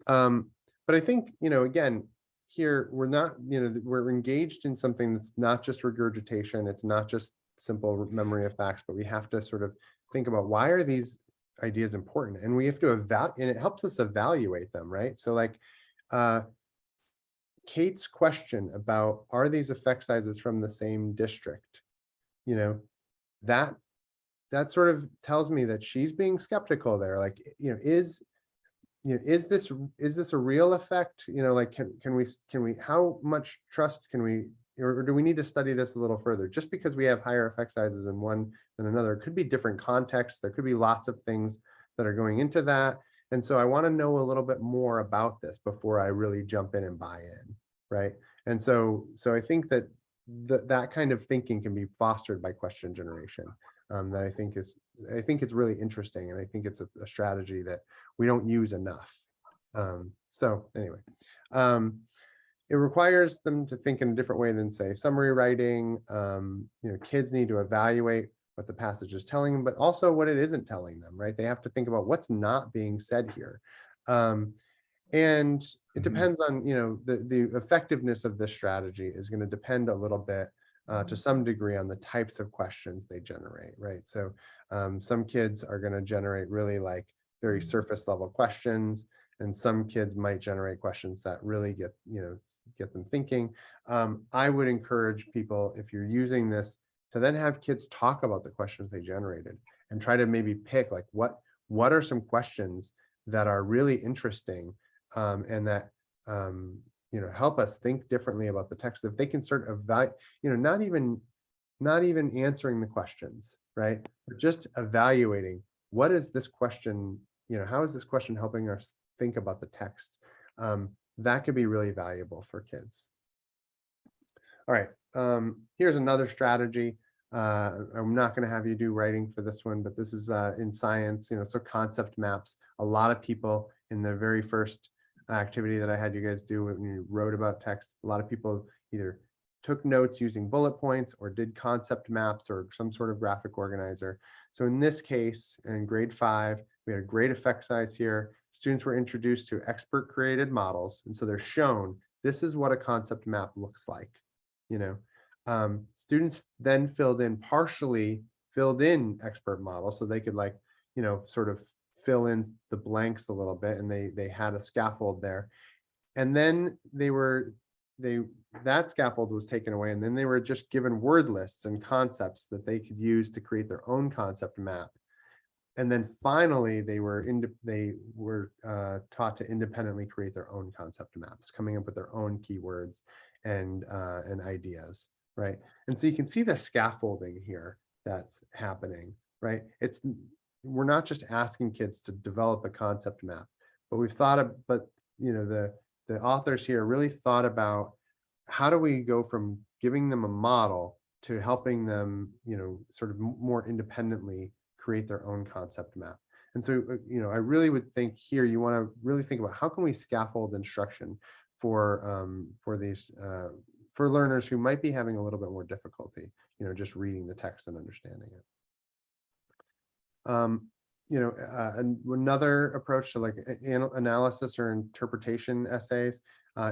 But I think, you know, again, here we're not, you know, we're engaged in something that's not just regurgitation. It's not just simple memory of facts, but we have to sort of think about why are these ideas important, and we have to evaluate, and it helps us evaluate them, right? So like Kate's question about are these effect sizes from the same district, you know, that sort of tells me that she's being skeptical there. Like, you know, is this a real effect? You know, like can we how much trust can we, or do we need to study this a little further? Just because we have higher effect sizes in one than another, it could be different contexts. There could be lots of things that are going into that. And so I want to know a little bit more about this before I really jump in and buy in, right? And so I think that that kind of thinking can be fostered by question generation. That I think it's really interesting, and I think it's a strategy that we don't use enough. So anyway, it requires them to think in a different way than, say, summary writing. You know, kids need to evaluate what the passage is telling them, but also what it isn't telling them, right? They have to think about what's not being said here. And it depends on, you know, the effectiveness of this strategy is going to depend a little bit to some degree on the types of questions they generate, right? So some kids are going to generate really like very surface level questions, and some kids might generate questions that really get them thinking. I would encourage people, if you're using this, to then have kids talk about the questions they generated and try to maybe pick like what are some questions that are really interesting and that you know, help us think differently about the text. If they can sort of evaluate, you know, not even answering the questions, right, but just evaluating what is this question, you know, how is this question helping us think about the text? That could be really valuable for kids. All right, here's another strategy. I'm not going to have you do writing for this one, but this is in science, you know, so concept maps. A lot of people in the very first activity that I had you guys do when you wrote about text, a lot of people either took notes using bullet points or did concept maps or some sort of graphic organizer. So in this case, in grade 5, we had a great effect size here. Students were introduced to expert created models. And so they're shown, this is what a concept map looks like, you know. Students then partially filled in expert models so they could, like, you know, sort of fill in the blanks a little bit, and they had a scaffold there. And then that scaffold was taken away, and then they were just given word lists and concepts that they could use to create their own concept map. And then finally, they were taught to independently create their own concept maps, coming up with their own keywords and ideas, right? And so you can see the scaffolding here that's happening, right? We're not just asking kids to develop a concept map, but you know, the authors here really thought about how do we go from giving them a model to helping them, you know, sort of more independently create their own concept map. And so, you know, I really would think here you want to really think about how can we scaffold instruction for these for learners who might be having a little bit more difficulty, you know, just reading the text and understanding it. You know, another approach to like analysis or interpretation essays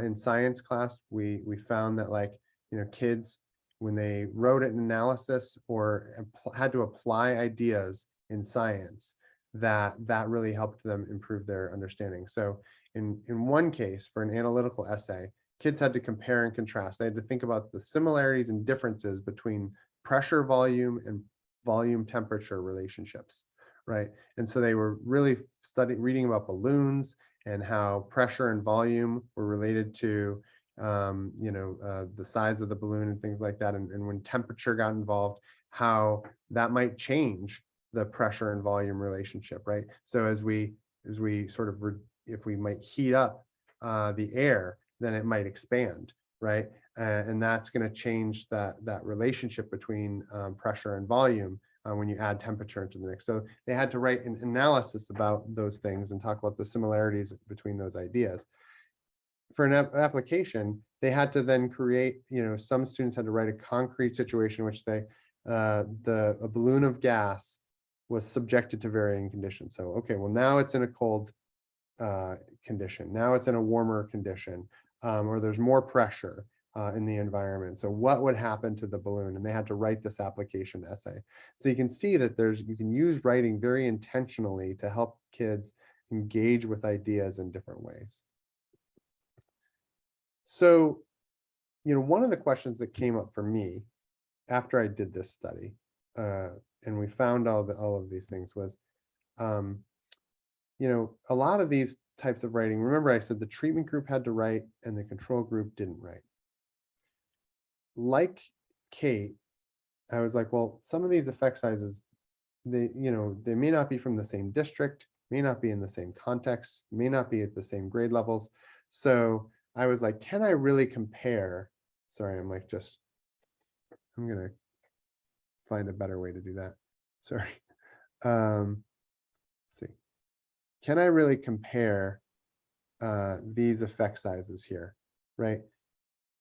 in science class, we found that, like, you know, kids, when they wrote an analysis or had to apply ideas in science, that really helped them improve their understanding. So in one case, for an analytical essay, kids had to compare and contrast. They had to think about the similarities and differences between pressure volume and volume temperature relationships, right? And so they were really reading about balloons and how pressure and volume were related to you know, the size of the balloon and things like that. And when temperature got involved, how that might change the pressure and volume relationship, right? So as we sort of, if we might heat up the air, then it might expand, right? And that's going to change that relationship between pressure and volume when you add temperature into the mix. So they had to write an analysis about those things and talk about the similarities between those ideas. For an application, they had to then create, some students had to write a concrete situation in which a balloon of gas was subjected to varying conditions. So, okay, well, now it's in a cold condition. Now it's in a warmer condition, or there's more pressure in the environment. So what would happen to the balloon? And they had to write this application essay. So you can see that you can use writing very intentionally to help kids engage with ideas in different ways. So, one of the questions that came up for me after I did this study, and we found all of these things was, a lot of these types of writing, remember I said the treatment group had to write and the control group didn't write. Like Kate, I was like, well, some of these effect sizes, they may not be from the same district, may not be in the same context, may not be at the same grade levels. So I was like, can I really compare? Sorry, I'm going to find a better way to do that. Sorry. Let's see. Can I really compare these effect sizes here, right?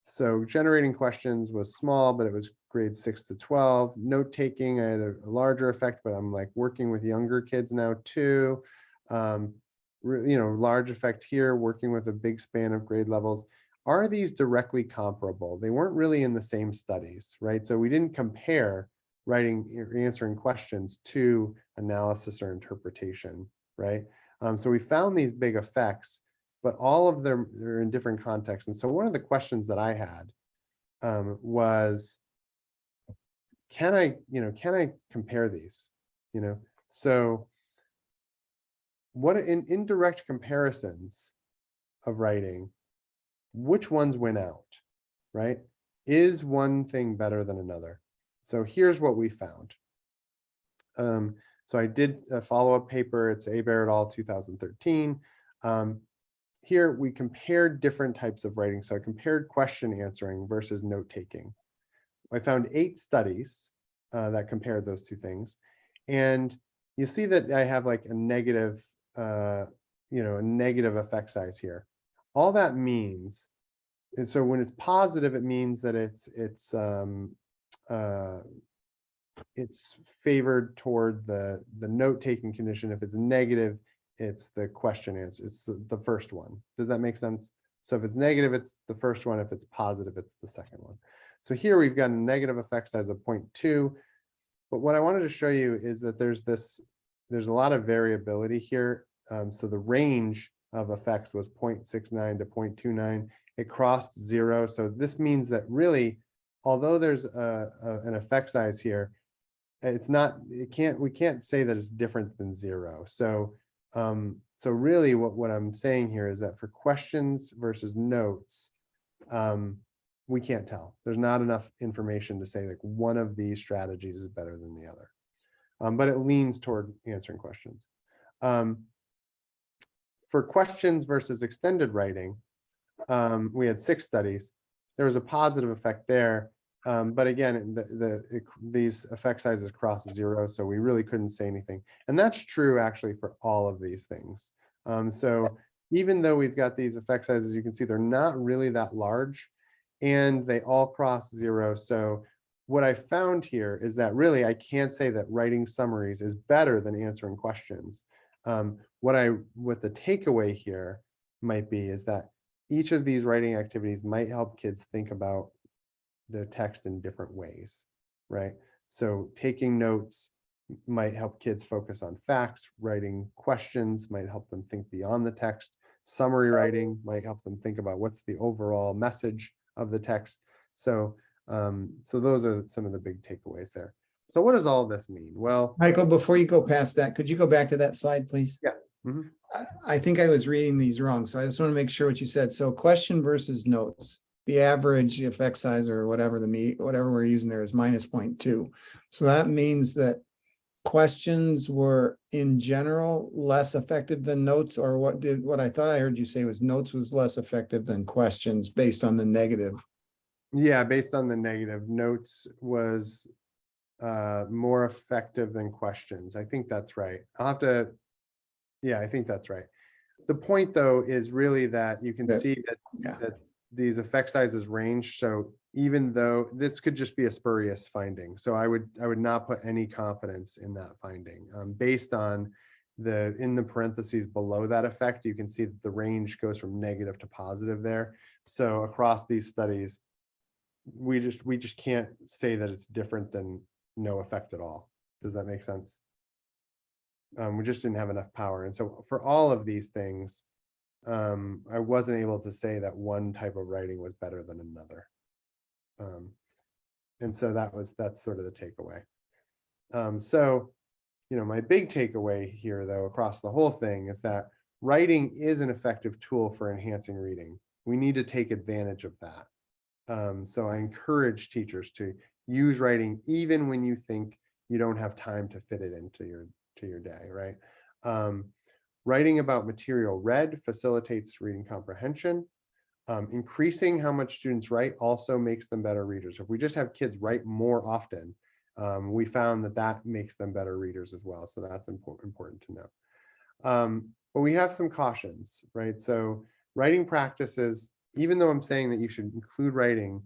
So generating questions was small, but it was grade 6 to 12. Note taking, I had a larger effect, but I'm like working with younger kids now too. Large effect here, working with a big span of grade levels. Are these directly comparable? They weren't really in the same studies, right? So we didn't compare writing or answering questions to analysis or interpretation, right? So we found these big effects, but all of them are in different contexts. And so one of the questions that I had was, can I compare these? So what in indirect comparisons of writing, which ones win out, right? Is one thing better than another? So here's what we found. So I did a follow-up paper. It's Hebert et al. 2013. Here we compared different types of writing. So I compared question answering versus note taking. I found 8 studies that compared those two things. And you see that I have like a negative, a negative effect size here. All that means, and so when it's positive, it means that it's favored toward the note taking condition. If it's negative, it's the question answer. It's the first one. Does that make sense? So if it's negative, it's the first one. If it's positive, it's the second one. So here we've got a negative effect size of 0.2. But what I wanted to show you is that there's a lot of variability here. So the range of effects was 0.69 to 0.29. It crossed 0. So this means that really, although there's an effect size here, we can't say that it's different than 0. So really what I'm saying here is that for questions versus notes, we can't tell. There's not enough information to say like one of these strategies is better than the other, but it leans toward answering questions. For questions versus extended writing, we had 6 studies. There was a positive effect there, but again, these effect sizes cross 0, so we really couldn't say anything. And that's true actually for all of these things. So even though we've got these effect sizes, you can see they're not really that large, and they all cross 0. So what I found here is that really I can't say that writing summaries is better than answering questions. What the takeaway here might be is that each of these writing activities might help kids think about the text in different ways, right? So taking notes might help kids focus on facts. Writing questions might help them think beyond the text. Summary writing might help them think about what's the overall message of the text. So those are some of the big takeaways there. So what does all of this mean? Well, Michael, before you go past that, could you go back to that slide, please? Yeah. Mm-hmm. I think I was reading these wrong, so I just want to make sure what you said. So question versus notes, the average effect size or whatever whatever we're using there is -0.2. So that means that questions were in general less effective than notes, or what I thought I heard you say was notes was less effective than questions based on the negative? Yeah, based on the negative, notes was more effective than questions. I think that's right. I'll have to, yeah, I think that's right. The point though is really that you can That- see that, yeah. that these effect sizes range. So even though this could just be a spurious finding, so I would not put any confidence in that finding. Based on in the parentheses below that effect, you can see that the range goes from negative to positive there. So across these studies, we just can't say that it's different than no effect at all. Does that make sense? We just didn't have enough power. And so for all of these things, I wasn't able to say that one type of writing was better than another. And so that's sort of the takeaway. So, my big takeaway here though, across the whole thing, is that writing is an effective tool for enhancing reading. We need to take advantage of that. So I encourage teachers to use writing even when you think you don't have time to fit it into your day, right? Writing about material read facilitates reading comprehension. Increasing how much students write also makes them better readers. If we just have kids write more often, we found that makes them better readers as well. So that's important to know. But we have some cautions, right? So writing practices, even though I'm saying that you should include writing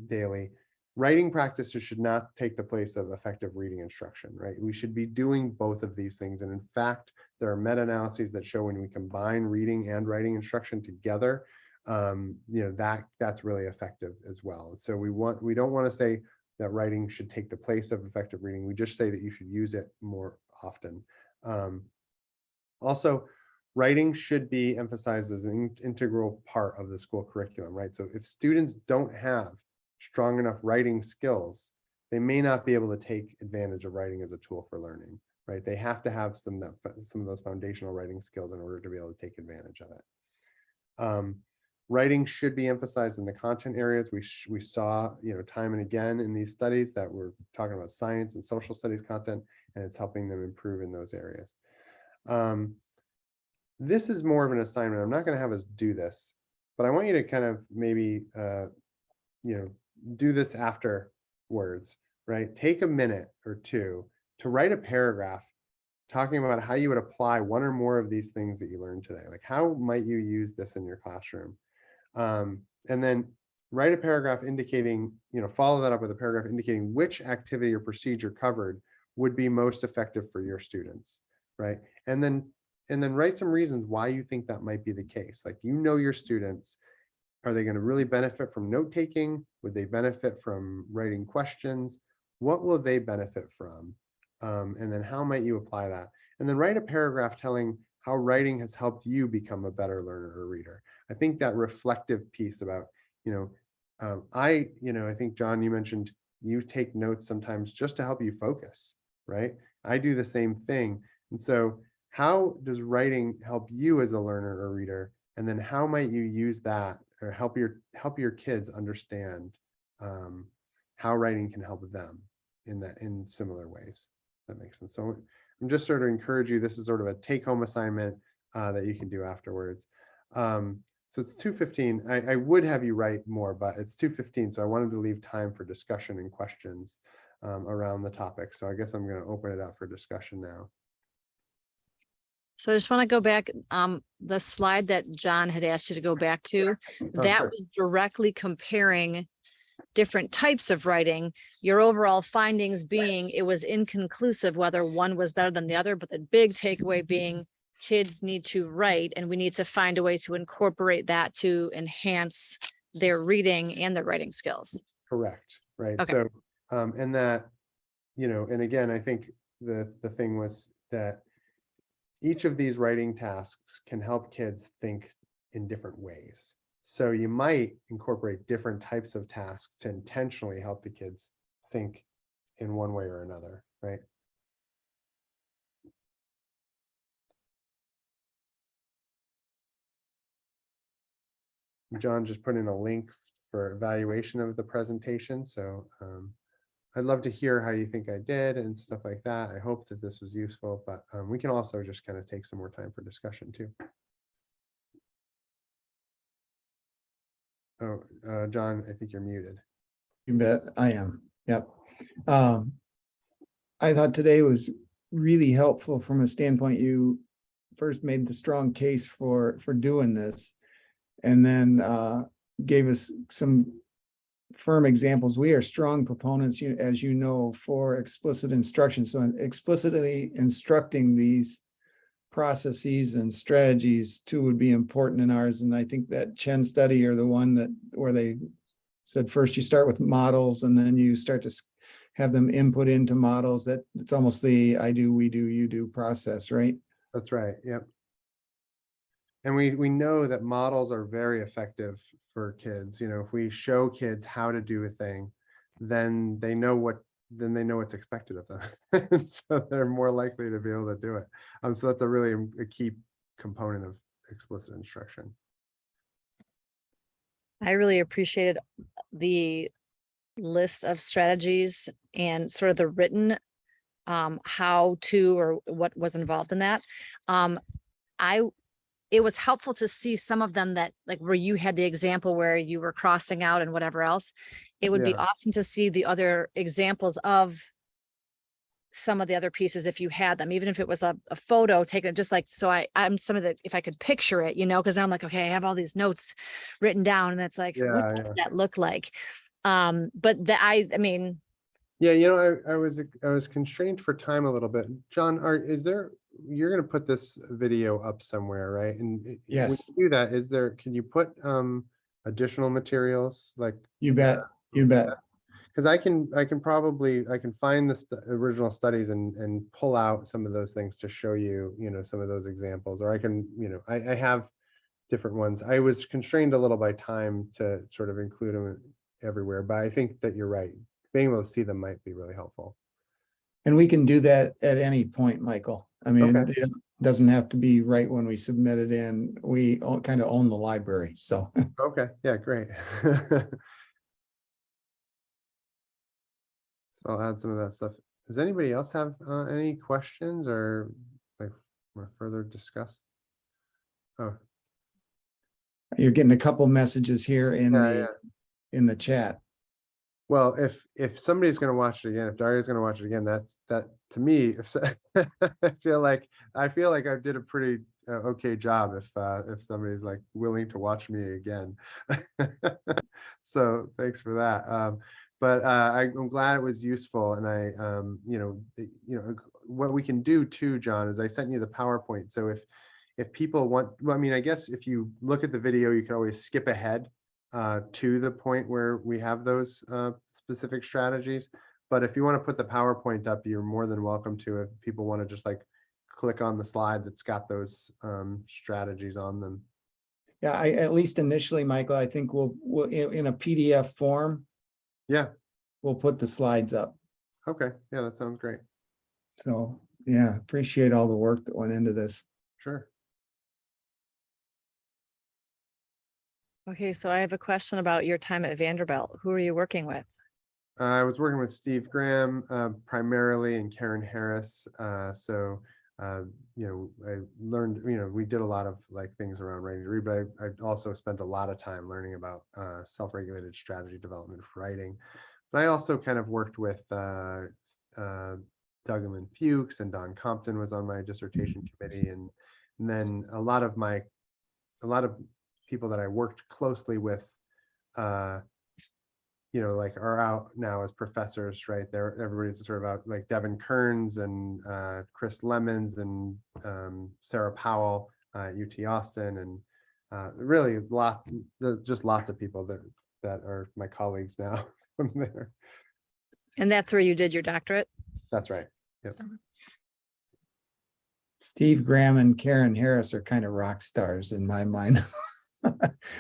daily, writing practices should not take the place of effective reading instruction, right? We should be doing both of these things. And in fact, there are meta-analyses that show when we combine reading and writing instruction together, that's really effective as well. So we don't want to say that writing should take the place of effective reading. We just say that you should use it more often. Also, writing should be emphasized as an integral part of the school curriculum, right? So if students don't have strong enough writing skills, they may not be able to take advantage of writing as a tool for learning, right? They have to have some of those foundational writing skills in order to be able to take advantage of it. Writing should be emphasized in the content areas. We saw, time and again in these studies that we're talking about science and social studies content, and it's helping them improve in those areas. This is more of an assignment. I'm not going to have us do this, but I want you to kind of maybe, do this afterwards, right? Take a minute or two to write a paragraph talking about how you would apply one or more of these things that you learned today. Like, how might you use this in your classroom? And then write a paragraph indicating, follow that up with a paragraph indicating which activity or procedure covered would be most effective for your students, right? And then write some reasons why you think that might be the case. Like, your students, are they going to really benefit from note taking? Would they benefit from writing questions? What will they benefit from? And then how might you apply that? And then write a paragraph telling how writing has helped you become a better learner or reader. I think that reflective piece about, I think, John, you mentioned you take notes sometimes just to help you focus, right? I do the same thing. And so how does writing help you as a learner or reader? And then how might you use that or help your kids understand how writing can help them in similar ways? That makes sense. So I'm just sort of encourage you. This is sort of a take-home assignment that you can do afterwards. So it's 2:15. I would have you write more, but it's 2:15. So I wanted to leave time for discussion and questions around the topic. So I guess I'm going to open it up for discussion now. So I just want to go back, the slide that John had asked you to go back to, that sure. was directly comparing different types of writing. Your overall findings being it was inconclusive whether one was better than the other, but the big takeaway being kids need to write and we need to find a way to incorporate that to enhance their reading and their writing skills. Correct. Right. Okay. So, and that, and again, I think the thing was that each of these writing tasks can help kids think in different ways. So you might incorporate different types of tasks to intentionally help the kids think in one way or another, right? John just put in a link for evaluation of the presentation. So I'd love to hear how you think I did and stuff like that. I hope that this was useful, but we can also just kind of take some more time for discussion too. Oh, John, I think you're muted. You bet I am. Yep. I thought today was really helpful from a standpoint. You first made the strong case for doing this, and then gave us some firm examples. We are strong proponents, as you know, for explicit instruction. So explicitly instructing these processes and strategies too would be important in ours. And I think that Chen study, or the one that where they said first you start with models and then you start to have them input into models, that it's almost the I do, we do, you do process, right? That's right. Yep. And we know that models are very effective for kids. You know, if we show kids how to do a thing, then they know what's expected of them. And so they're more likely to be able to do it. So that's a key component of explicit instruction. I really appreciated the list of strategies and sort of the written how to, or what was involved in that. It was helpful to see some of them that, like, where you had the example where you were crossing out and whatever else. It would be Yeah. awesome to see the other examples of some of the other pieces if you had them, even if it was a photo taken, just like, so I'm some of the, if I could picture it, because now I'm like, okay, I have all these notes written down and it's like, what does that look like? But I mean, yeah, I was constrained for time a little bit. John, you're going to put this video up somewhere, right? And Yes. when you do that, can you put additional materials like? You bet. You bet. Because I can find the original studies and pull out some of those things to show you, some of those examples, or I can, I have different ones. I was constrained a little by time to sort of include them everywhere, but I think that you're right. Being able to see them might be really helpful. And we can do that at any point, Michael. I mean, Okay. it doesn't have to be right when we submit it in. We kind of own the library, so. Okay, yeah, great. So I'll add some of that stuff. Does anybody else have any questions or like want to further discuss? Oh, You're getting a couple messages here in the chat. well, if somebody's going to watch it again, if Daria's going to watch it again, that to me, I feel like I did a pretty okay job if somebody's like willing to watch me again. So thanks for that. But I'm glad it was useful, and what we can do too, John, is I sent you the PowerPoint. So if people want, well, I mean, I guess if you look at the video, you can always skip ahead to the point where we have those specific strategies. But if you want to put the PowerPoint up, you're more than welcome to. If people want to just like click on the slide that's got those strategies on them. Yeah, at least initially, Michael, I think we'll in a PDF form. Yeah. We'll put the slides up. Okay. Yeah, that sounds great. So yeah, appreciate all the work that went into this. Sure. okay, so I have a question about your time at Vanderbilt. Who are you working with? I was working with Steve Graham primarily, and Karen Harris. So I learned, we did a lot of like things around writing to read, but I also spent a lot of time learning about self-regulated strategy development for writing. But I also kind of worked with Doug and Lynn Fuchs, and Don Compton was on my dissertation committee, and then a lot of people that I worked closely with, like are out now as professors, right? Everybody's sort of out, like Devin Kearns and Chris Lemons and Sarah Powell at UT Austin, and really lots of people that are my colleagues now from there. And that's where you did your doctorate? That's right. Yep. Steve Graham and Karen Harris are kind of rock stars in my mind.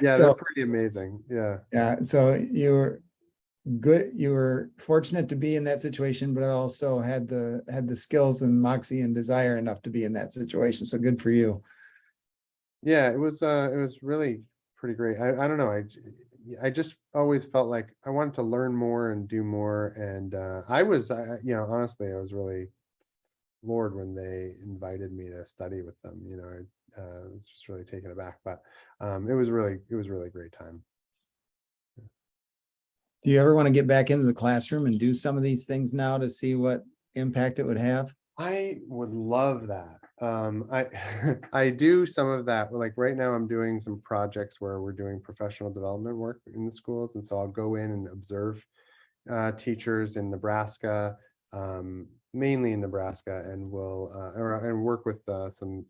Yeah, So, they're pretty amazing. Yeah. yeah. So you were good. You were fortunate to be in that situation, but also had the skills and moxie and desire enough to be in that situation. So good for you. Yeah, it was really pretty great. I don't know. I just always felt like I wanted to learn more and do more. And I was, honestly, I was really floored when they invited me to study with them. I was just really taken aback, but it was really a great time. Do you ever want to get back into the classroom and do some of these things now to see what impact it would have? I would love that. I I do some of that. Like right now, I'm doing some projects where we're doing professional development work in the schools, and so I'll go in and observe teachers in Nebraska, mainly in Nebraska, and and work with I'm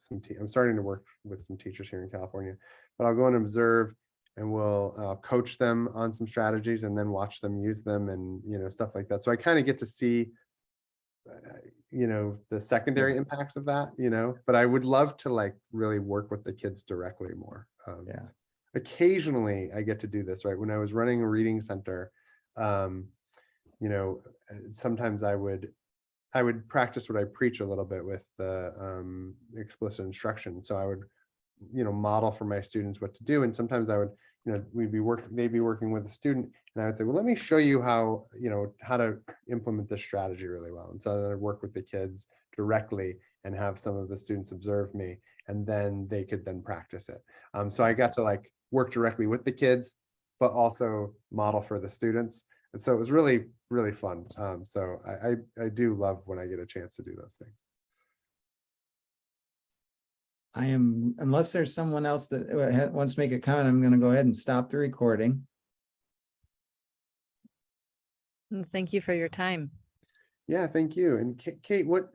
starting to work with some teachers here in California, but I'll go and observe, and we'll coach them on some strategies, and then watch them use them, and stuff like that. So I kind of get to see the secondary impacts of that, but I would love to like really work with the kids directly more. Yeah. Occasionally I get to do this, right? When I was running a reading center, sometimes I would practice what I preach a little bit with the explicit instruction. So I would model for my students what to do, and sometimes I would they'd be working with a student, and I would say, well, let me show you how how to implement this strategy really well. And so then I'd work with the kids directly and have some of the students observe me, and then they could then practice it. So I got to like work directly with the kids, but also model for the students. And so it was really, really fun. So I do love when I get a chance to do those things. Unless there's someone else that wants to make a comment, I'm going to go ahead and stop the recording. Thank you for your time. Yeah, thank you. And Kate, what